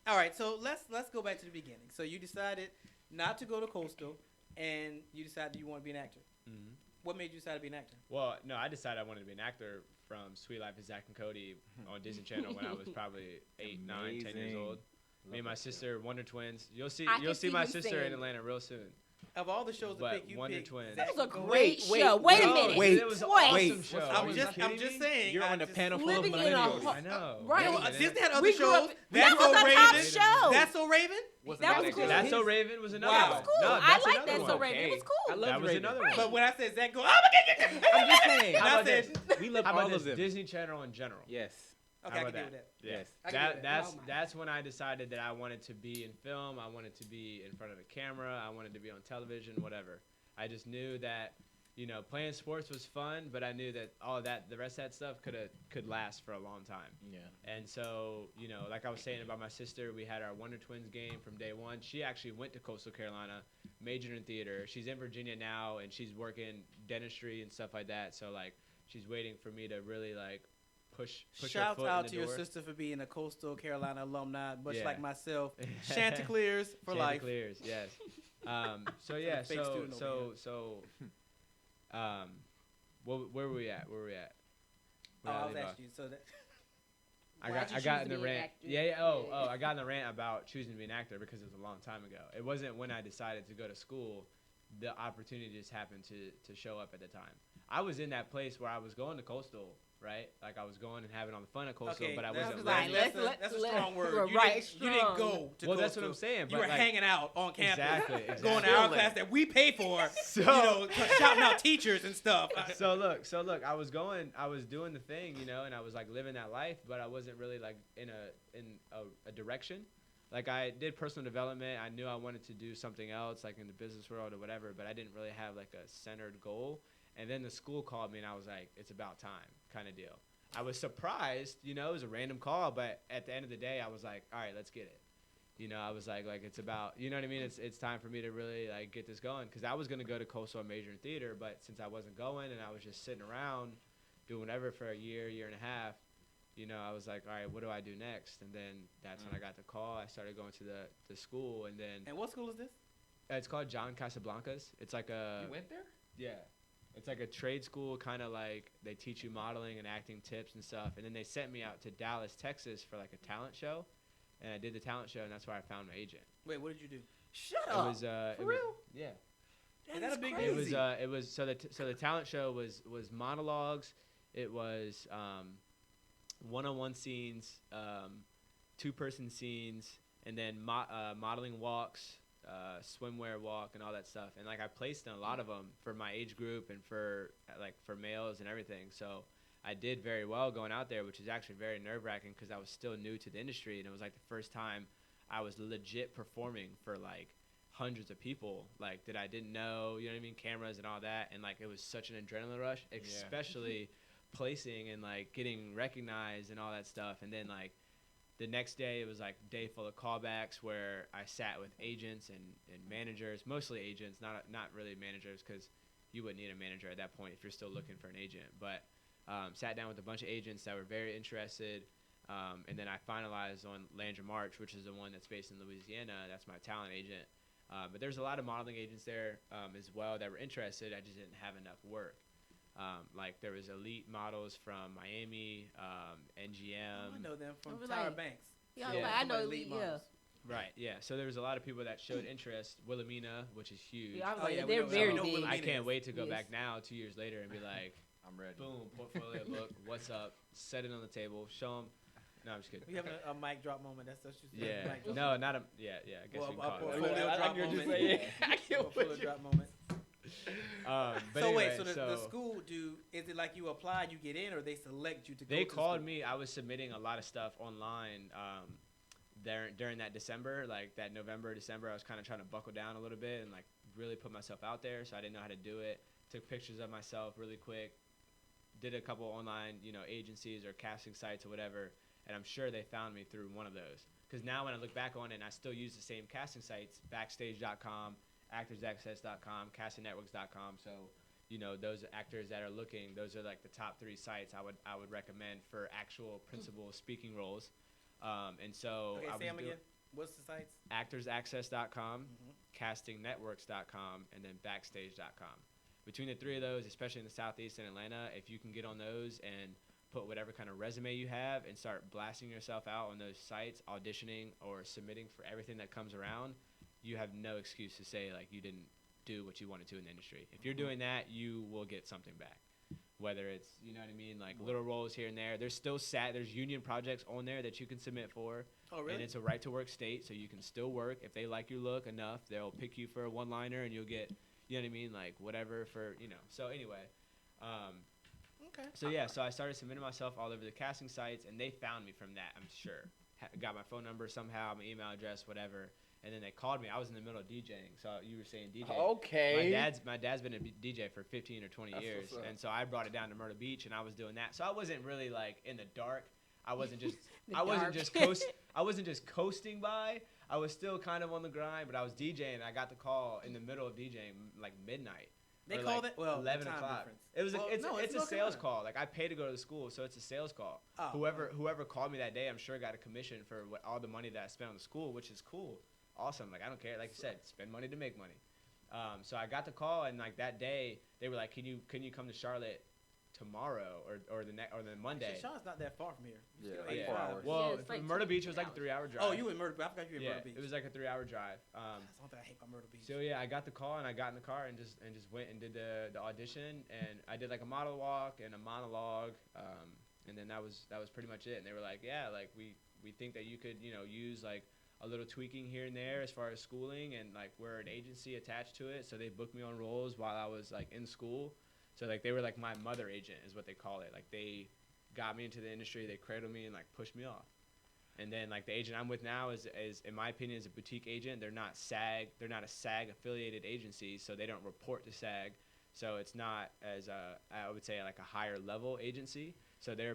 All right, so let's go back to the beginning. So you decided not to go to Coastal, and you decided you want to be an actor. Mhm. What made you decide to be an actor? Well, no, I decided I wanted to be an actor from Sweet Life of Zach and Cody on Disney Channel when I was probably 8, 9, 10 years Amazing. old. Me and my sister, Wonder Twins. You'll see I can see my him sister in singing. Atlanta real soon. Of all the shows to But pick, you Wonder picked Twins. Zach That was a and Cody. great Wait, show. Wait a no, minute. wait, It was an Wait. awesome show. I'm Are you just kidding me? saying. You're I on a just- panel full of Living in a millennials. ho- I know. Right. Yeah, Yeah, well, yeah. Disney had other We grew shows. up- That's that was So a top Raven. show. That's So Raven. Wasn't That was that cool. good? That's So Raven was another Wow. one. Cool. No, I that's like another that. one. So Raven. It was I cool. love That was Raven. another one. But when I said Zach, go, I'm just saying. And How I about said, this? We love How all about of this? them. Disney Channel in general. Yes. okay, How I can about deal with that. Yes. I can do that. That's Oh my. that's when I decided that I wanted to be in film. I wanted to be in front of a camera. I wanted to be on television, whatever. I just knew that, you know, playing sports was fun, but I knew that all that, the rest of that stuff could last for a long time. Yeah. And so, you know, like I was saying about my sister, we had our Wonder Twins game from day one. She actually went to Coastal Carolina, majored in theater. She's in Virginia now, and she's working dentistry and stuff like that. So, like, she's waiting for me to really, like, push her Shout foot out in the to your door. sister for being a Coastal Carolina alumni, much Yeah. like myself. Chanticleers for life. Chanticleers, yes. So yeah, fake student over where were we at? Where were we at? Oh, Where did I was leave off? asking you. So that I Why'd got you I got choose in to the be an rant. actor? Yeah. Yeah. I got in the rant about choosing to be an actor because it was a long time ago. It wasn't when I decided to go to school. The opportunity just happened to show up at the time. I was in that place where I was going to Coastal, right? Like I was going and having all the fun at Coastal, okay, but I that's, wasn't Right, living. that's a strong word. we're You right, didn't go strong. to Well, that's Coastal. what I'm saying. You But were like, hanging out on campus, Exactly. going to our class that we pay for. So- you know, shouting out teachers and stuff. so look, I was doing the thing, you know, and I was like living that life, but I wasn't really like in a direction. Like I did personal development. I knew I wanted to do something else, like in the business world or whatever, but I didn't really have like a centered goal. And then the school called me, and I was like, it's about time, kind of deal. I was surprised, you know, it was a random call, but at the end of the day, I was like, all right, let's get it. You know, I was like it's about, you know what I mean? It's time for me to really like get this going, because I was gonna go to Coastal and major in theater, but since I wasn't going and I was just sitting around doing whatever for a year and a half, you know, I was like, all right, what do I do next? And then that's when I got the call. I started going to the school, and then And what school is this? it's called John Casablancas. It's like a You went there? yeah. It's like a trade school, kind of like they teach you modeling and acting tips and stuff. And then they sent me out to Dallas, Texas for like a talent show. And I did the talent show, and that's where I found my agent. Wait, what did you do? Shut It up. was For it was- real? yeah. Is that a big It was deal? so the talent show was monologues. It was one-on-one scenes, two-person scenes, and then modeling walks, swimwear walk, and all that stuff. And like I placed in a lot of them for my age group and for males and everything. So I did very well going out there, which is actually very nerve-wracking because I was still new to the industry, and it was like the first time I was legit performing for like hundreds of people like that I didn't know, you know what I mean, cameras and all that, and like it was such an adrenaline rush, especially placing and like getting recognized and all that stuff. And then like the next day it was like a day full of callbacks where I sat with agents and managers, mostly agents, not really managers, because you wouldn't need a manager at that point if you're still looking for an agent, but sat down with a bunch of agents that were very interested. And then I finalized on Landry March, which is the one that's based in Louisiana. That's my talent agent. But there's a lot of modeling agents there as well that were interested. I just didn't have enough work. Like there was elite models from Miami, NGM. I know them from It was Tyra like- Banks. Yeah, Yeah. like, I know. Elite Yeah. models. Right, yeah. So there was a lot of people that showed interest. Wilhelmina, which is huge. Yeah, I was Oh, like, yeah, we they're know- very we know big. Wilhelmina. I can't wait to go Yes. back now 2 years later and be like, I'm ready. boom, portfolio look, what's up, set it on the table, show them. No, I'm just kidding. We having a mic drop moment. That's what you said. Yeah, Mic drop no, moment. not a, yeah, I guess Well, you can a call it portfolio that. drop heard you moment. say it. I can't Portfolio wait. drop moment. But So anyway, wait, so the school is it like you apply, you get in, or they select you to go? they to called school? me. I was submitting a lot of stuff online during that December, like that November, December. I was kind of trying to buckle down a little bit and like really put myself out there. So I didn't know how to do it. Took pictures of myself really quick. Did a couple online, agencies or casting sites or whatever. And I'm sure they found me through one of those. Because now when I look back on it, and I still use the same casting sites, Backstage.com, ActorsAccess.com, CastingNetworks.com. So, those actors that are looking, those are like the top 3 sites I would recommend for actual principal speaking roles. And so Okay, I was say them doing again. What's the sites? Mm-hmm. ActorsAccess.com, CastingNetworks.com, and then Backstage.com. Between the 3 of those, especially in the Southeast and Atlanta, if you can get on those and put whatever kind of resume you have and start blasting yourself out on those sites, auditioning or submitting for everything that comes around, you have no excuse to say like you didn't do what you wanted to in the industry. If you're doing that, you will get something back. Whether it's, you know what I mean, like little roles here and there. There's still there's union projects on there that you can submit for. Oh, really? And it's a right to work state, so you can still work. If they like your look enough, they'll pick you for a one-liner and you'll get, you know what I mean, like whatever for, So anyway, Okay. so yeah, so I started submitting myself all over the casting sites, and they found me from that, I'm sure. Got my phone number somehow, my email address, whatever. And then they called me. I was in the middle of DJing, so you were saying DJ. Okay. My dad's been a DJ for 15 or 20 That's years, what's up. and so I brought it down to Myrtle Beach, and I was doing that. So I wasn't really like in the dark. I wasn't just The I wasn't dark. just I wasn't just coasting by. I was still kind of on the grind, but I was DJing. And I got the call in the middle of DJing, like midnight. They or, call like, that 11 11 o'clock. difference. It was Well, it's no, a North sales Carolina. call. Like I pay to go to the school, so it's a sales call. Oh, Whoever called me that day, I'm sure got a commission for all the money that I spent on the school, which is cool, awesome. Like I don't care. Like you said, spend money to make money. So I got the call, and like that day, they were like, "Can you come to Charlotte tomorrow or the Monday?" Actually, Sean's not that far from here. Yeah, Still like 8 4 miles. hours. Well, Yeah, it's from like Myrtle 2 Beach, it was like a 3 3-hour drive. Oh, you in Myrtle? I forgot you were in Yeah, Myrtle Beach. it was like a 3-hour drive. That's one thing I hate about Myrtle Beach. So yeah, I got the call and I got in the car and just went and did the audition, and I did like a model walk and a monologue, and then that was pretty much it. And they were like, yeah, like we think that you could use like a little tweaking here and there as far as schooling, and like we're an agency attached to it, so they booked me on roles while I was like in school. So like they were like my mother agent is what they call it. Like they got me into the industry, they cradled me and like pushed me off. And then like the agent I'm with now is in my opinion is a boutique agent. They're not a SAG affiliated agency, so they don't report to SAG. So it's not as I would say like a higher level agency. So they're a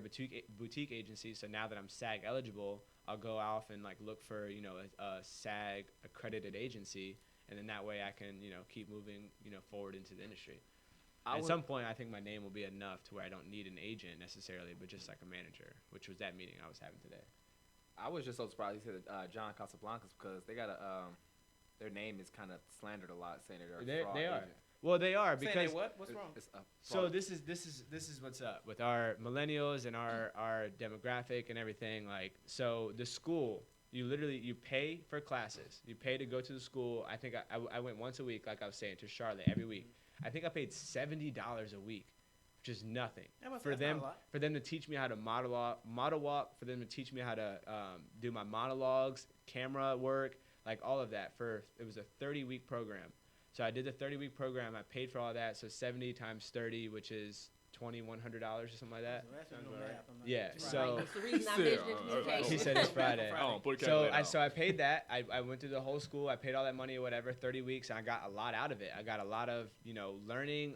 boutique agency. So now that I'm SAG eligible, I'll go off and like look for a SAG accredited agency, and then that way I can keep moving forward into the industry. At some point, I think my name will be enough to where I don't need an agent necessarily, but just like a manager, which was that meeting I was having today. I was just so surprised you said John Casablancas because they got their name is kind of slandered a lot, saying that they're a fraud They are. agent. Well, they are Saying because they what? What's wrong? It's a so fraud. this is what's up with our millennials and our demographic and everything. Like, so the school You pay for classes. You pay to go to the school. I think I went once a week, like I was saying, to Charlotte every week. I think I paid $70 a week, which is nothing for them to teach me how to model walk, for them to teach me how to do my monologues, camera work, like all of that. It was a 30-week program. So I did the 30-week program. I paid for all that. So 70 times 30, which is $2,100 or something like that. Yeah. So That's the reason I mentioned communication. he said it's Friday. Oh, put a So calculator I paid that. I went through the whole school. I paid all that money or whatever, 30 weeks, and I got a lot out of it. I got a lot of learning.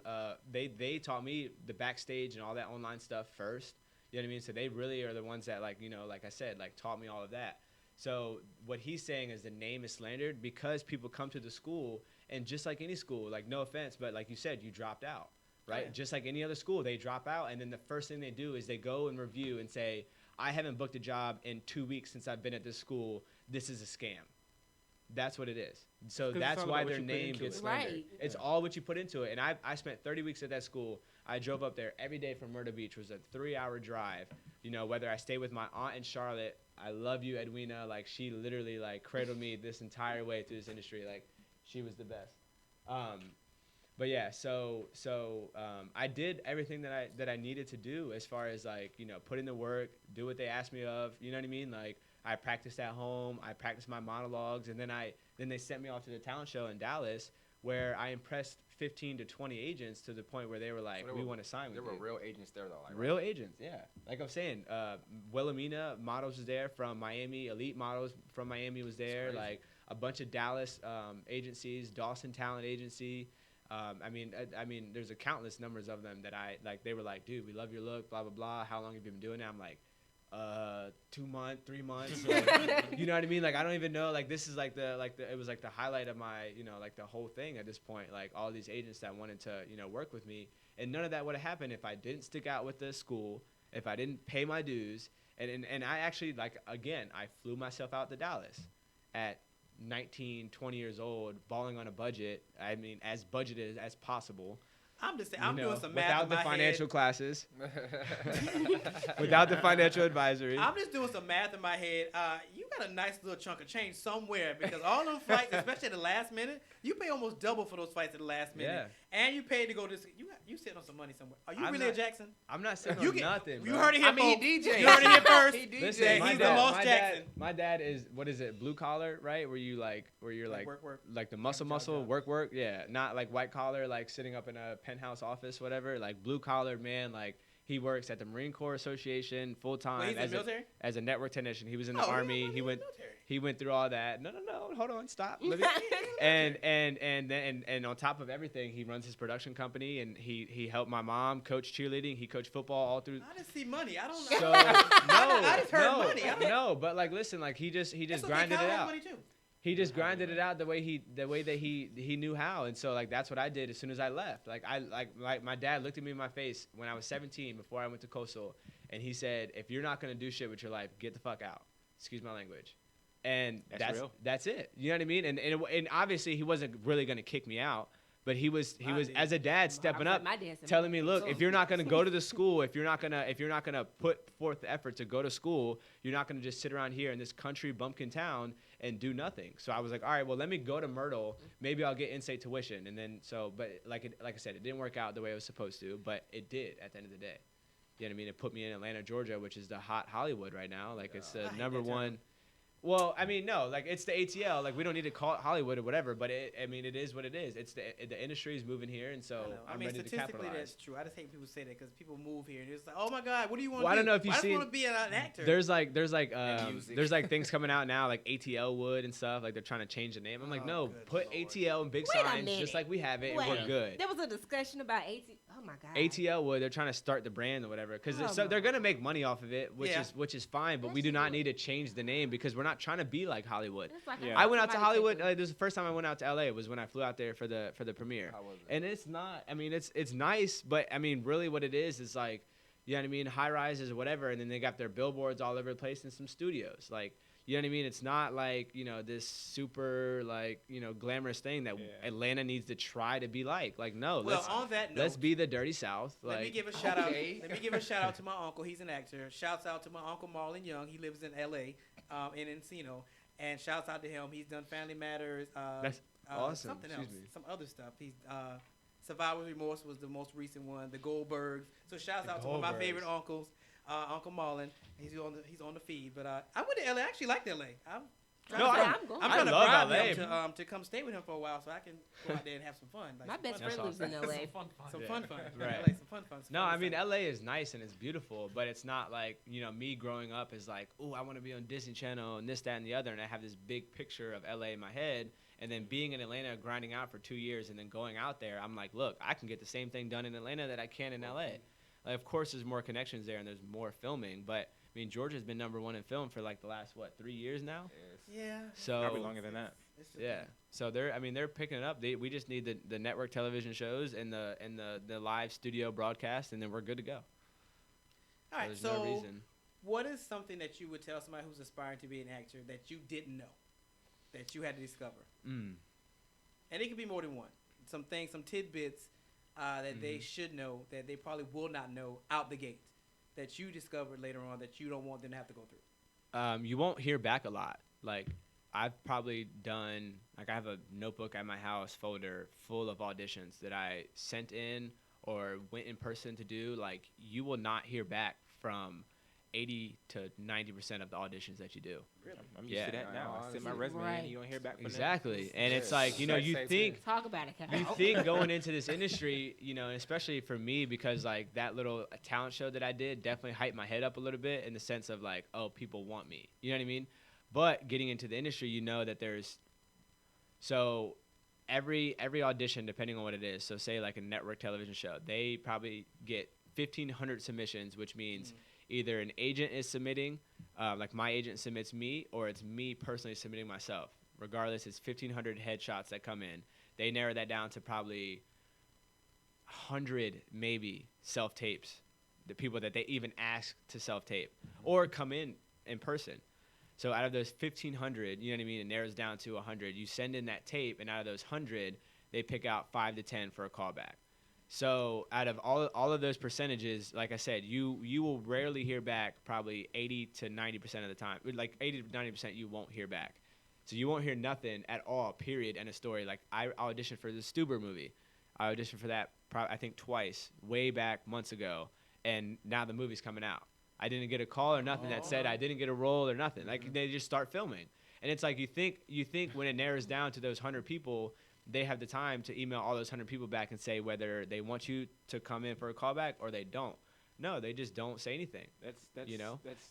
They taught me the backstage and all that online stuff first. You know what I mean? So they really are the ones that like I said, like taught me all of that. So what he's saying is the name is slandered because people come to the school, and just like any school, like no offense, but like you said, you dropped out. Right? Yeah. Just like any other school, they drop out, and then the first thing they do is they go and review and say, I haven't booked a job in 2 weeks since I've been at this school. This is a scam. That's what it is. So that's why their name gets slandered. Right. It's all what you put into it. And I spent 30 weeks at that school. I drove up there every day from Myrtle Beach. It was a 3-hour drive. Whether I stayed with my aunt in Charlotte, I love you, Edwina. Like, she literally, like, cradled me this entire way through this industry. Like, she was the best. But yeah, so I did everything that I needed to do as far as like put in the work, do what they asked me of. You know what I mean? Like I practiced at home, I practiced my monologues, and then they sent me off to the talent show in Dallas where I impressed 15 to 20 agents to the point where they were like, we want to sign with you. There were real agents there though. Like, real agents, yeah. Like I'm saying, Wilhelmina Models was there from Miami, Elite Models from Miami was there. Like a bunch of Dallas agencies, Dawson Talent Agency. I mean, there's a countless numbers of them that they were like, dude, we love your look, blah, blah, blah. How long have you been doing it? I'm like, 2 months, 3 months. You know what I mean? Like, I don't even know. Like, this is it was like the highlight of my, like the whole thing at this point. Like all these agents that wanted to, work with me. And none of that would have happened if I didn't stick out with the school, if I didn't pay my dues. And I actually, like, again, I flew myself out to Dallas at 19, 20 years old, balling on a budget. I mean, as budgeted as possible. I'm just saying, I'm doing some math without the financial classes, without the financial advisory. I'm just doing some math in my head. You got a nice little chunk of change somewhere because all them flights, especially at the last minute, you pay almost double for those flights at the last minute. Yeah. And you paid to go to this. You sitting on some money somewhere. Are you really a Jackson? I'm not sitting on nothing. You bro. heard it here, he DJ. You heard it here first. He DJ. Listen, he's the lost Jackson. My dad is, what is it, blue collar, right? Where you're like work. Like the muscle, work. Yeah, not like white collar, like sitting up in a penthouse office, whatever. Like blue collar man, like he works at the Marine Corps Association full time as a network technician. He was in the Army. He went through all that. No, hold on, stop. And on top of everything, he runs his production company, and he helped my mom coach cheerleading. He coached football all through. I just see money. I don't know. So I just heard money. No, but like listen, like he just grinded it out. He just grinded it out the way that he knew how, and so like that's what I did as soon as I left. Like my dad looked at me in my face when I was 17 before I went to Coastal, and he said, "If you're not gonna do shit with your life, get the fuck out." Excuse my language. And that's it. You know what I mean? And obviously he wasn't really gonna kick me out, but he was as a dad stepping up, telling me, look, if you're not gonna go to the school, if you're not gonna put forth the effort to go to school, you're not gonna just sit around here in this country bumpkin town and do nothing. So I was like, all right, well, let me go to Myrtle. Maybe I'll get in-state tuition. And then but like I said, it didn't work out the way it was supposed to, but it did at the end of the day. You know what I mean? It put me in Atlanta, Georgia, which is the hot Hollywood right now. Like it's the number one. Well, I mean, no, like it's the ATL. Like we don't need to call it Hollywood or whatever, but it is what it is. It's the industry is moving here, and so I'm ready to capitalize. Statistically, that's true. I just hate people say that because people move here and it's like, oh my God, what do you want? Well, I don't know if you see. I just want to be an actor. There's like things coming out now, like ATL wood and stuff. Like they're trying to change the name. I'm like, no, put ATL in big signs, just like we have it, and we're good. There was a discussion about ATL. Oh my God. ATL wood. They're trying to start the brand or whatever, because they're gonna make money off of it, which is fine. But we do not need to change the name because we're not trying to be like Hollywood. Like I went out to Hollywood. This is the first time I went out to LA. It was when I flew out there for the premiere. How was it? And it's not. I mean, it's nice, but I mean, really, what it is like, you know what I mean, high rises or whatever, and then they got their billboards all over the place in some studios, like. You know what I mean? It's not like, this super, like, glamorous thing that Atlanta needs to try to be like. Like, no. Well, on that note, let's be the dirty South. Let me give a shout out. Let me give a shout out to my uncle. He's an actor. Shouts out to my uncle Marlon Young. He lives in L.A. in Encino. And shouts out to him. He's done Family Matters. That's awesome. Something Excuse else. me. Some other stuff. He's Survivor's Remorse was the most recent one. The Goldbergs. So shouts out to one of my favorite uncles, Uncle Marlon. He's on the feed. But I went to LA. I actually liked LA. I'm trying to love bribe LA. him to come stay with him for a while so I can go out there and have some fun. Like My some best fun friend lives in LA. Some Yeah. fun. Right. LA, some fun. No, I mean LA is nice and it's beautiful, but it's not like, me growing up is like, oh, I want to be on Disney Channel and this, that, and the other, and I have this big picture of LA in my head, and then being in Atlanta, grinding out for 2 years, and then going out there, I'm like, look, I can get the same thing done in Atlanta that I can in LA. Like, of course, there's more connections there and there's more filming, but I mean, Georgia's been #1 in film for like the last 3 years now. Yeah. So Probably longer than that. yeah. So they're picking it up. We just need the network television shows and the live studio broadcast, and then we're good to go. All right. There's So, no reason. what is something that you would tell somebody who's aspiring to be an actor that you didn't know, that you had to discover? And it could be more than one. Some things, some tidbits that they should know that they probably will not know out the gate that you discovered later on that you don't want them to have to go through. You won't hear back a lot. Like, I've probably done, like, I have a notebook at my house folder full of auditions that I sent in or went in person to do. Like, you will not hear back from 80 to 90% of the auditions that you do. Really? I'm used to that now. I send my resume Right. and you don't hear back from them. Exactly. And it's Yeah. like, you Same think Talk about it, Kyle. you think going into this industry, and especially for me, because like that little talent show that I did definitely hyped my head up a little bit in the sense of like, oh, people want me. You know what I mean? But getting into the industry, that there's so every audition, depending on what it is. So say like a network television show, they probably get 1,500 submissions, which means either an agent is submitting, like my agent submits me, or it's me personally submitting myself. Regardless, it's 1,500 headshots that come in. They narrow that down to probably 100 maybe self-tapes, the people that they even ask to self-tape or come in person. So out of those 1,500, you know what I mean, it narrows down to 100. You send in that tape, and out of those 100, they pick out 5 to 10 for a callback. So out of all of those percentages, like I said, you will rarely hear back probably 80 to 90% of the time. Like 80 to 90% you won't hear back. So you won't hear nothing at all, period, in a story. Like I auditioned for the Stuber movie. I auditioned for that I think twice, way back months ago, and now the movie's coming out. I didn't get a call or nothing that said I didn't get a role or nothing. Like they just start filming. And it's like you think when it narrows down to those 100 people, they have the time to email all those 100 people back and say whether they want you to come in for a callback or they don't. No, they just don't say anything. That's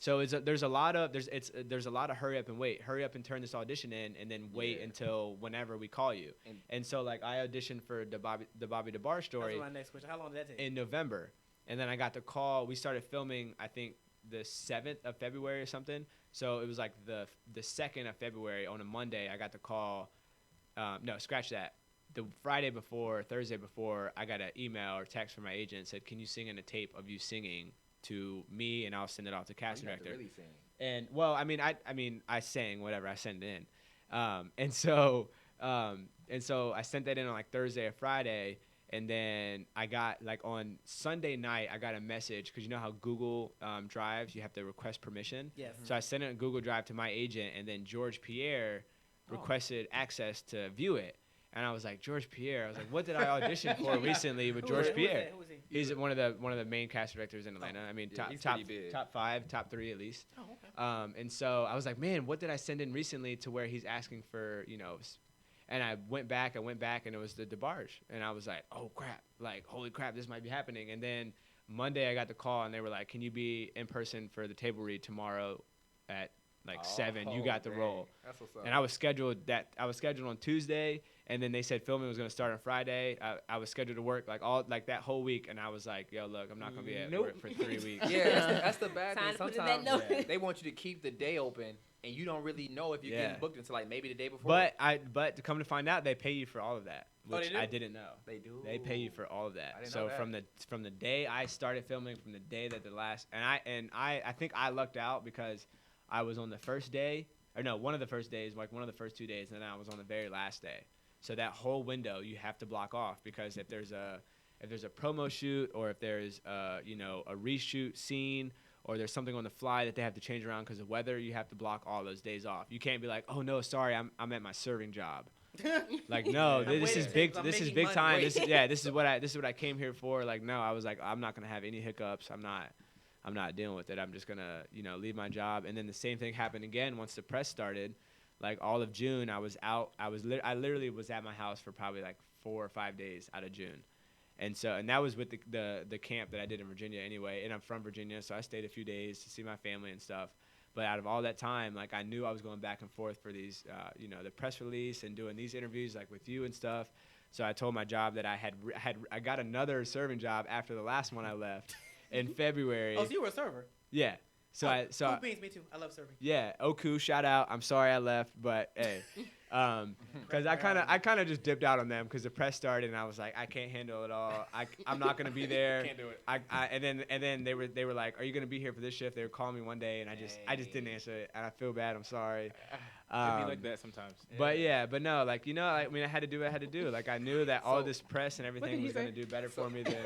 So there's a lot of hurry up and wait. Hurry up and turn this audition in, and then wait until whenever we call you. And so like I auditioned for the Bobby Debarge story. That's my next question. How long did that take? In November, and then I got the call. We started filming I think the 7th of February or something. So it was like the 2nd of February on a Monday. I got the call. No, scratch that. The Friday before, Thursday before, I got an email or text from my agent said, "Can you sing in a tape of you singing to me, and I'll send it off to casting director." Really sing. And well, I sang whatever I sent in, and so I sent that in on like Thursday or Friday, and then I got like on Sunday night I got a message because you know how Google Drives you have to request permission. Yes. So I sent it on Google Drive to my agent, and then George Pierre requested access to view it. And I was like, George Pierre. I was like, what did I audition for recently with George Pierre? Who is he? He's one of the main cast directors in Atlanta. I mean, he's top pretty big. top 5, top 3 at least. Oh, okay. And so I was like, man, what did I send in recently to where he's asking for, and I went back, and it was the Debarge. And I was like, oh, crap. Like, holy crap, this might be happening. And then Monday I got the call, and they were like, can you be in person for the table read tomorrow at, 7? You got the role. That's what's up. And I was scheduled on Tuesday, and then they said filming was going to start on Friday. I was scheduled to work that whole week, and I was like, yo, look, I'm not going to be at work for 3 weeks. Yeah, that's the bad Sign thing. put in that Sometimes note. they want you to keep the day open, and you don't really know if you're getting booked until like maybe the day before. But to come to find out, they pay you for all of that, Oh, which they do? I didn't know. They do. They pay you for all of that. I didn't So know that. from the day I started filming, from the day that the last, and I think I lucked out because I was on the first day, or no, one of the first days, like one of the first 2 days, and then I was on the very last day. So that whole window you have to block off, because if there's a promo shoot, or if there's a reshoot scene, or there's something on the fly that they have to change around because of weather, you have to block all those days off. You can't be like, oh no, sorry, I'm at my serving job. Like, no, this is big. This is big time. This is what I came here for. Like, no, I was like, I'm not gonna have any hiccups. I'm not dealing with it. I'm just gonna, leave my job. And then the same thing happened again once the press started. Like all of June, I was out. I literally was at my house for probably like 4 or 5 days out of June. And that was with the camp that I did in Virginia anyway. And I'm from Virginia, so I stayed a few days to see my family and stuff. But out of all that time, like I knew I was going back and forth for these, the press release and doing these interviews like with you and stuff. So I told my job that I got another serving job after the last one I left in February. Oh, so you were a server? Yeah. Cool beans, me too. I love serving. Yeah, Oku, shout out. I'm sorry I left, but hey, because I kind of just dipped out on them because the press started and I was like, I can't handle it all. I'm not gonna be there. Can't do it. And then they were like, are you gonna be here for this shift? They were calling me one day and I just didn't answer it and I feel bad. I'm sorry. It'd be like that sometimes. But no, like I had to do what I had to do. Like I knew that all this press and everything was gonna do better for me than.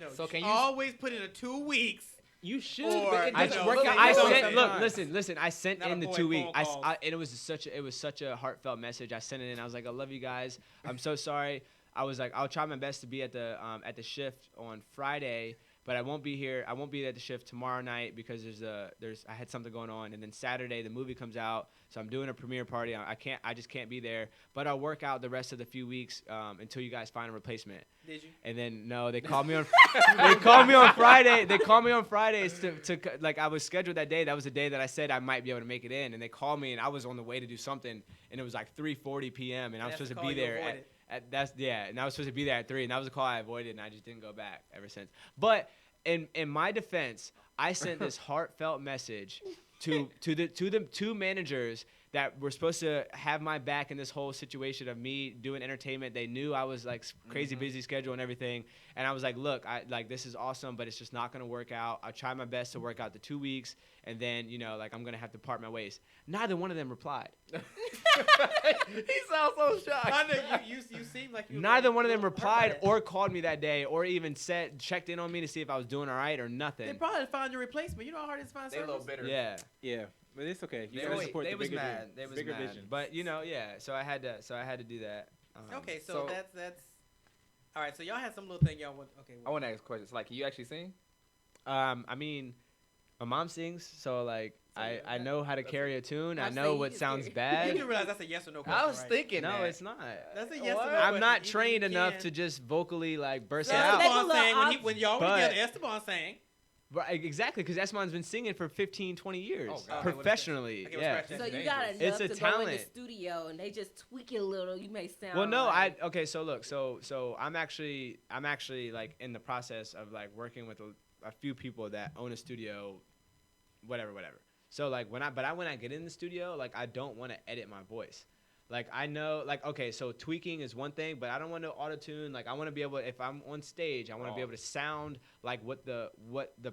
No, So can you always put in a 2 weeks? You should. Or- But it I doesn't know, work look, out. I though sent- sometimes. Listen. I sent Not in the avoid 2 week. phone calls. And it was such a heartfelt message. I sent it in. I was like, I love you guys. I'm so sorry. I was like, I'll try my best to be at the shift on Friday, but I won't be here. I won't be at the shift tomorrow night because I had something going on. And then Saturday the movie comes out, so I'm doing a premiere party. I just can't be there. But I'll work out the rest of the few weeks until you guys find a replacement. Did you? And then no, they called me on Friday. They called me on Fridays to like I was scheduled that day. That was the day that I said I might be able to make it in. And they called me and I was on the way to do something and it was like 3:40 p.m. and I was supposed to be there and I was supposed to be there at 3 and that was a call I avoided and I just didn't go back ever since. But in my defense, I sent this heartfelt message to the two managers that were supposed to have my back in this whole situation of me doing entertainment. They knew I was like crazy busy schedule and everything. And I was like, look, this is awesome, but it's just not going to work out. I'll try my best to work out the 2 weeks. And then, I'm going to have to part my ways. Neither one of them replied. He sounds so shocked. I know you seem like you. Neither one of them replied or called me that day or even checked in on me to see if I was doing all right or nothing. They probably found your replacement. You know how hard it is to find They a little service? bitter. Yeah. Yeah, but it's okay. You They gotta was- support they the was bigger mad. dream, They was bigger mad. vision. But so I had to do that. Okay, so- so that's all right. So y'all had some little thing y'all want. Okay. I want to ask questions. Like, can you actually sing? I mean, my mom sings, so like I know how to carry a tune. I I've know seen what you sounds carry. You bad. do realize that's a yes or no question. I was right? thinking No, that. it's not. That's a yes What? or no. I'm question. not Either trained you enough can- to just vocally like burst it Yeah, out. they Esteban were sang little when y'all were But- together. Esteban sang. Right, exactly, because Esteban's been singing for 15, 20 years Oh, God. professionally. Okay, Yeah. scratch So that. you got enough It's a to go in the talent. studio and they just tweak it a little. You may sound. Well, no, like, okay. So look, so I'm actually like in the process of like working with a few people that own a studio, whatever. So like when I get in the studio, like I don't want to edit my voice. Like I know, like okay, so tweaking is one thing, but I don't want to auto tune. Like I want to be able, if I'm on stage, I want to be able to sound like what the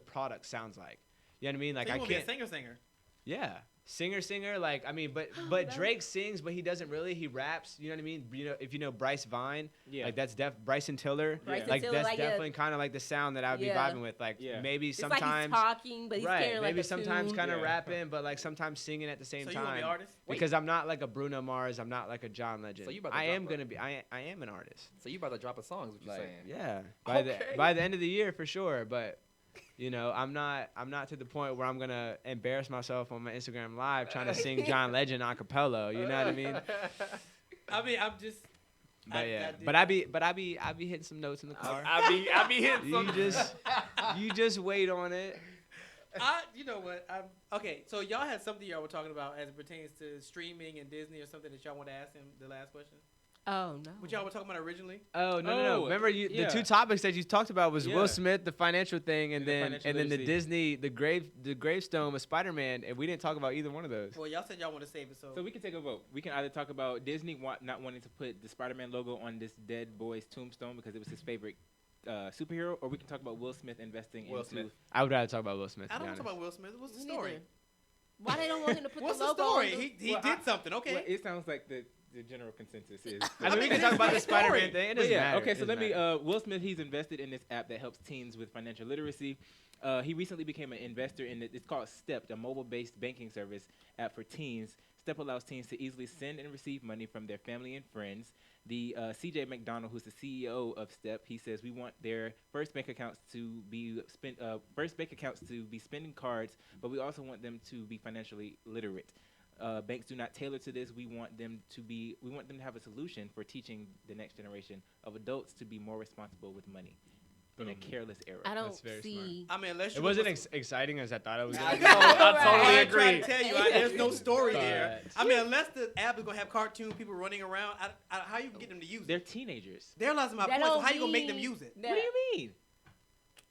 product sounds like. You know what I mean? Like So you I want to be can't. a singer. Yeah. Singer, like I mean, but that Drake sings, but he doesn't really. He raps. You know what I mean? If you know Bryce Vine, Yeah. like that's Bryson Tiller. Bryson Like Tiller, that's like, yeah. definitely kind of like the sound that I would be Yeah. vibing with. Like Yeah. maybe It's sometimes, like he's talking, but he's right? carrying like Maybe a sometimes tune. kind of Yeah. rapping, but like sometimes singing at the same So you want to time. be an artist? Because I'm not like a Bruno Mars. I'm not like a John Legend. So you about to I drop am a- gonna be. I am an artist. So you about to drop a song? Is what you're Like saying? yeah, Okay. by the end of the year for sure. But I'm not to the point where I'm gonna embarrass myself on my Instagram live trying to sing John Legend a cappella. You know what I mean? I mean, I'm just. But yeah, did- but I be hitting some notes in the car. I be hitting You just wait on it. You know what? Okay, so y'all had something y'all were talking about as it pertains to streaming and Disney or something that y'all want to ask him the last question. Oh no. What y'all were talking about originally? Oh no. Oh, Remember the yeah. two topics that you talked about was Yeah. Will Smith, the financial thing, and And the then financial the literacy. Disney, the gravestone of Spider-Man, and we didn't talk about either one of those. Well, y'all said y'all want to save it, so. So we can take a vote. We can either talk about Disney not wanting to put the Spider-Man logo on this dead boy's tombstone because it was his favorite superhero, or we can talk about Will Smith investing Will into. Smith. I would rather talk about Will Smith. I To don't be want to honest. talk about Will Smith. What's the Me story? neither. Why they don't want him to put What's the the logo story? on the- He Well, did something. Okay. Well, it sounds like the general consensus is. I mean, we can this talk is about my the Spider-Man story. thing. It But doesn't matter. okay, It so let doesn't me. matter. Will Smith, he's invested in this app that helps teens with financial literacy. He recently became an investor in it. It's called Step, a mobile-based banking service app for teens. Step allows teens to easily send and receive money from their family and friends. The CJ McDonald, who's the CEO of Step, he says we want their first bank accounts to be spending cards, but we also want them to be financially literate. Banks do not tailor to this. We want them to have a solution for teaching the next generation of adults to be more responsible with money in a careless era. I don't That's very see. I mean, unless It wasn't exciting as I thought it was. I Gonna know, be. I I totally ain't trying agree. to tell you, there's no story there. But- I mean, unless the app is gonna have cartoon people running around, how you get them to use They're it? teenagers. There lies my That point. So don't how you gonna make them mean use it? that- What do you mean?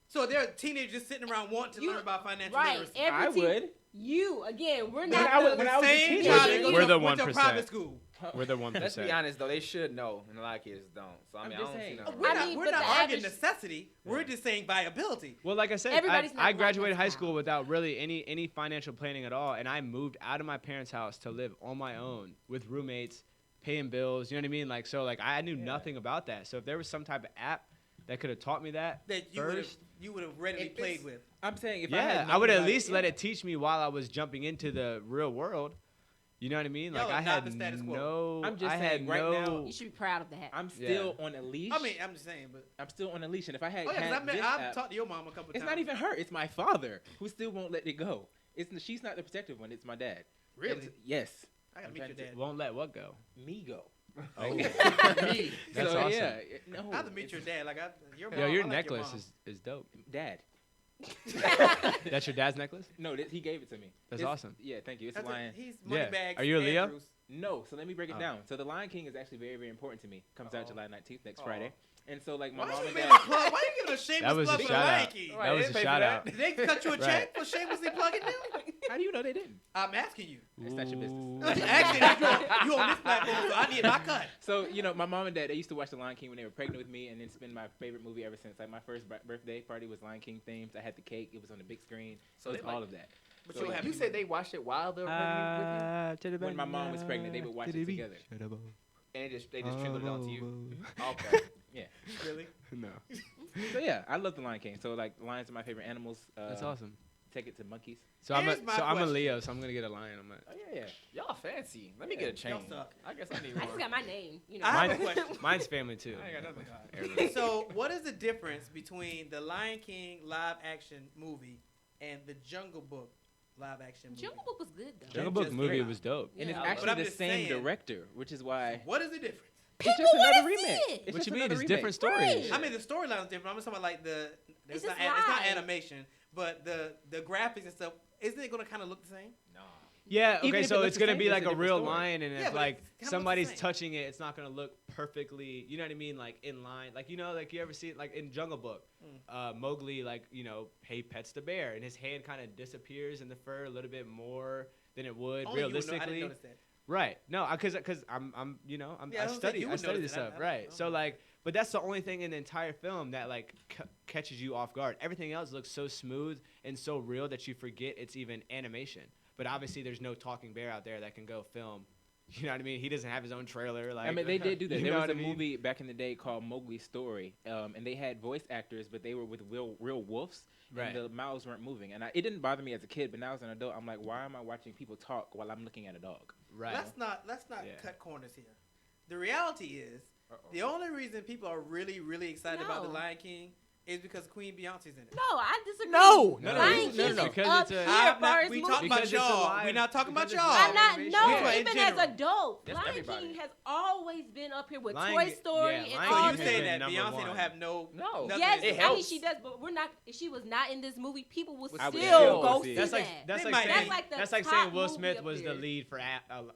So they're teenagers sitting around wanting to You- learn about financial Right. literacy. Every I teen- would. You again. We're When not. I was- the when I was a Same teenager- child that go We're to the went to 1%. private school. We're the 1%. Let's be honest though, they should know, and a lot of kids don't. So I I'm mean, just I don't saying. see nothing. We're I not, mean, we're but not the arguing average- necessity. We're just saying viability. Well, like I said, Everybody's not I like graduated us high now. school without really any financial planning at all, and I moved out of my parents' house to live on my own with roommates, paying bills. You know what I mean? Like so, like I knew nothing about that. So if there was some type of app that could have taught me that, That first, you would have readily If played it's- with. I'm saying if I yeah, had I would known at about least let yeah. it teach me while I was jumping into the real world. You know what I mean? Y'all Like are I not had the status quo. no. I'm just I saying, had right no. now- You should be proud of that. I'm still on a leash. I mean, I'm just saying, but I'm still on a leash, and if I had, oh yeah, had because this I've app, talked to your mom a couple it's times. not even her. It's my father who still won't let it go. She's not the protective one. It's my dad. Really? Yes. I gotta I'm meet your trying to- dad. Won't let what go. Me go. Oh. Me. That's so, awesome. Yeah, no. I have to meet your dad. Like your mom. Yo, I your like necklace mom. is dope. Dad. That's your dad's necklace? No, he gave it to me. That's It's- awesome. Yeah, thank you. It's That's a lion. He's Yeah. Moneybags Are you a Leo? Andrews. No, so let me break it Oh. down. So the Lion King is actually very, very important to me. Comes out July 19th, next Oh. Friday. And so like my Why mom you and giving dad. a plug? Why you giving a shameless That was a plug for the shout Lion out. King? Right, That was they a pay for shout that. out. Did they cut you a Right. check for shamelessly plugging them? How do you know they didn't? I'm asking you. It's not your business. Ooh. Actually, you on this platform, so I need my cut. So, my mom and dad, they used to watch The Lion King when they were pregnant with me, and it's been my favorite movie ever since. Like, my first birthday party was Lion King themed. I had the cake. It was on the big screen. So So it's they all of that. But So you have you said they watched it while they were pregnant with When my mom was pregnant, they would watch it together. you, and they just trickled it onto you. Okay. you. Really? No. So, yeah, I love The Lion King. So, like, lions are my favorite animals. That's awesome. Take it to monkeys. So I'm Here's my a question. Leo, so I'm gonna get a lion. I'm Oh, yeah. Y'all fancy. Let me get a chain. Y'all suck. I guess I need I just one. got my name. You know. I have a Mine- question. Mine's family too. I ain't got nothing. Everybody. So, what is the difference between the Lion King live action movie and the Jungle Book live action movie? Jungle Book was good though. Jungle Just Book movie great. was dope. And it's Yeah. But actually I'm the just same saying- director, which is why What is the difference? it's just People another wanna see remake. it. It's What just you mean? another It's remake. different stories. Right. I mean, the storyline is different. I'm just talking about like It's it's not just live. animation, but the graphics and stuff. Isn't it gonna kind of look the same? Yeah. Even Okay. if it So looks it's the gonna same, be it's a like a different real story. lion, and Yeah, if but like it's kinda look the somebody's same. touching it, it's not gonna look perfectly. You know what I mean? Like in line. Like like you ever see it like in Jungle Book, Mowgli hey pets the bear, and his hand kind of disappears in the fur a little bit more than it would Only you would know. I realistically. didn't notice that. Right. No, because I'm Yeah, I I was saying study you I would study notice this it. I stuff. don't- Right. I So don't like, but that's the only thing in the entire film that like catches you off guard. Everything else looks so smooth and so real that you forget it's even animation. But obviously, there's no talking bear out there that can go film. You know what I mean? He doesn't have his own trailer. Like I mean, they did do that. You There know was what a I mean? movie back in the day called Mowgli's Story, and they had voice actors, but they were with real wolves, Right. and the mouths weren't moving. And it didn't bother me as a kid, but now as an adult, I'm like, why am I watching people talk while I'm looking at a dog? Right. Let's not Yeah. cut corners here. The reality is, the only reason people are really, really excited about the No. Lion King is because Queen Beyonce's in it. No, I disagree. No. No, Lion no, King no, is because up it's a- here I'm as far not, as we movies. talking about Because it's a y'all. live- We're not talking about because it's y'all. live I'm not. animation. No, Yeah, in even as general. adults, That's Lion everybody. King has always been up here with Lion Toy King- Story yeah, and Lion So all you King this. saying been that number Beyonce one. don't have no? No. nothing Yes, to It do? I mean helps. she does, but we're not. If she was not in this movie, people would I would still still go see see it. That's that. like that's They like might saying be. That's like the that's like top saying Will movie Smith up was the there. lead for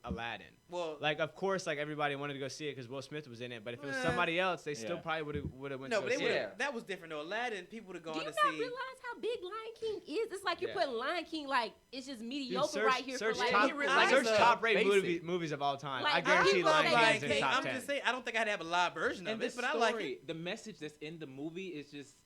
Aladdin. Well, Like, of course, like everybody wanted to go see it because Will Smith was in it. But if it was Eh. somebody else, they still Yeah. probably would have went no, to but go they see would. it. Yeah. That was different though. Aladdin, people would have Do gone you to not see. realize how big Lion King is? It's like you're Yeah. putting Lion King like it's just Dude, mediocre search right here search for like top, you people realize search the top rate basic. movies of all time. Like, I guarantee people Lion say King Lion is in King. top I'm 10. just saying. I don't think I'd have a live version And of this it, but I story, like it. the message that's in the movie is just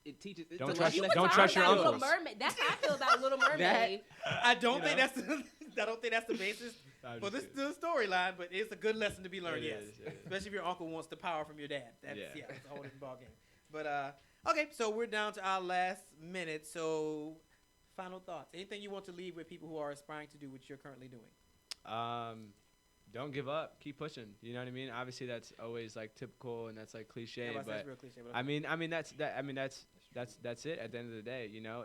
it teaches. It's Don't a trust- life don't lesson. trust your Little uncles. Mermaid. That's how I feel about Little Mermaid. I don't You think know? that's. I don't think that's the basis Well, this is the storyline, but it's a good lesson to be learned, It yes. is, it is. Especially if your uncle wants the power from your dad. That's, Yeah. it's a whole different ballgame. But, okay, so we're down to our last minute. So, final thoughts. Anything you want to leave with people who are aspiring to do what you're currently doing? Don't give up. Keep pushing. You know what I mean? Obviously, that's always like typical and that's like cliche. Yeah, But that's real cliche, but I mean that's it. At the end of the day, you know,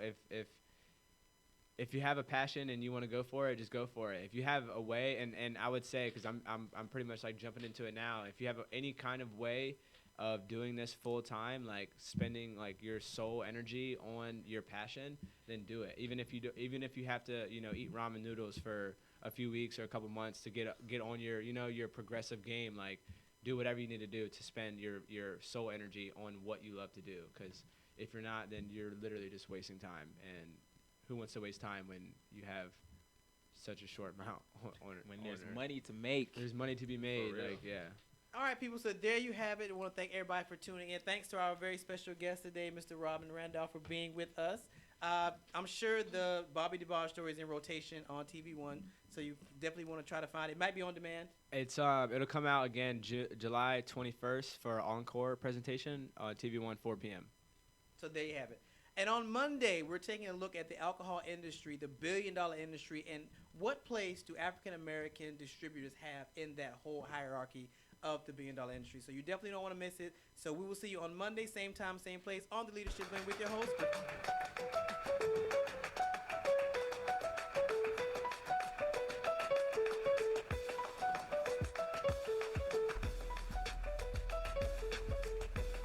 if you have a passion and you want to go for it, just go for it. If you have a way, and I would say, because I'm pretty much like jumping into it now. If you have any kind of way of doing this full time, like spending like your soul energy on your passion, then do it. Even if you have to, you know, eat ramen noodles for a few weeks or a couple months to get on your, you know, your progressive game, like do whatever you need to do to spend your soul energy on what you love to do. Because if you're not, then you're literally just wasting time. And who wants to waste time when you have such a short amount When there's money to make. There's money to be made. real. Like, yeah. All right, people. So there you have it. I want to thank everybody for tuning in. Thanks to our very special guest today, Mr. Rodman Randolph, for being with us. I'm sure the Bobby Debarge story is in rotation on TV One, so you definitely want to try to find it. It might be on demand. It's it'll come out again July 21st for our encore presentation on TV One 4 p.m. So there you have it. And on Monday, we're taking a look at the alcohol industry, the billion-dollar industry, and what place do African-American distributors have in that whole hierarchy of the billion-dollar industry. So you definitely don't want to miss it. So we will see you on Monday, same time, same place, on the Leadership Lane with your host.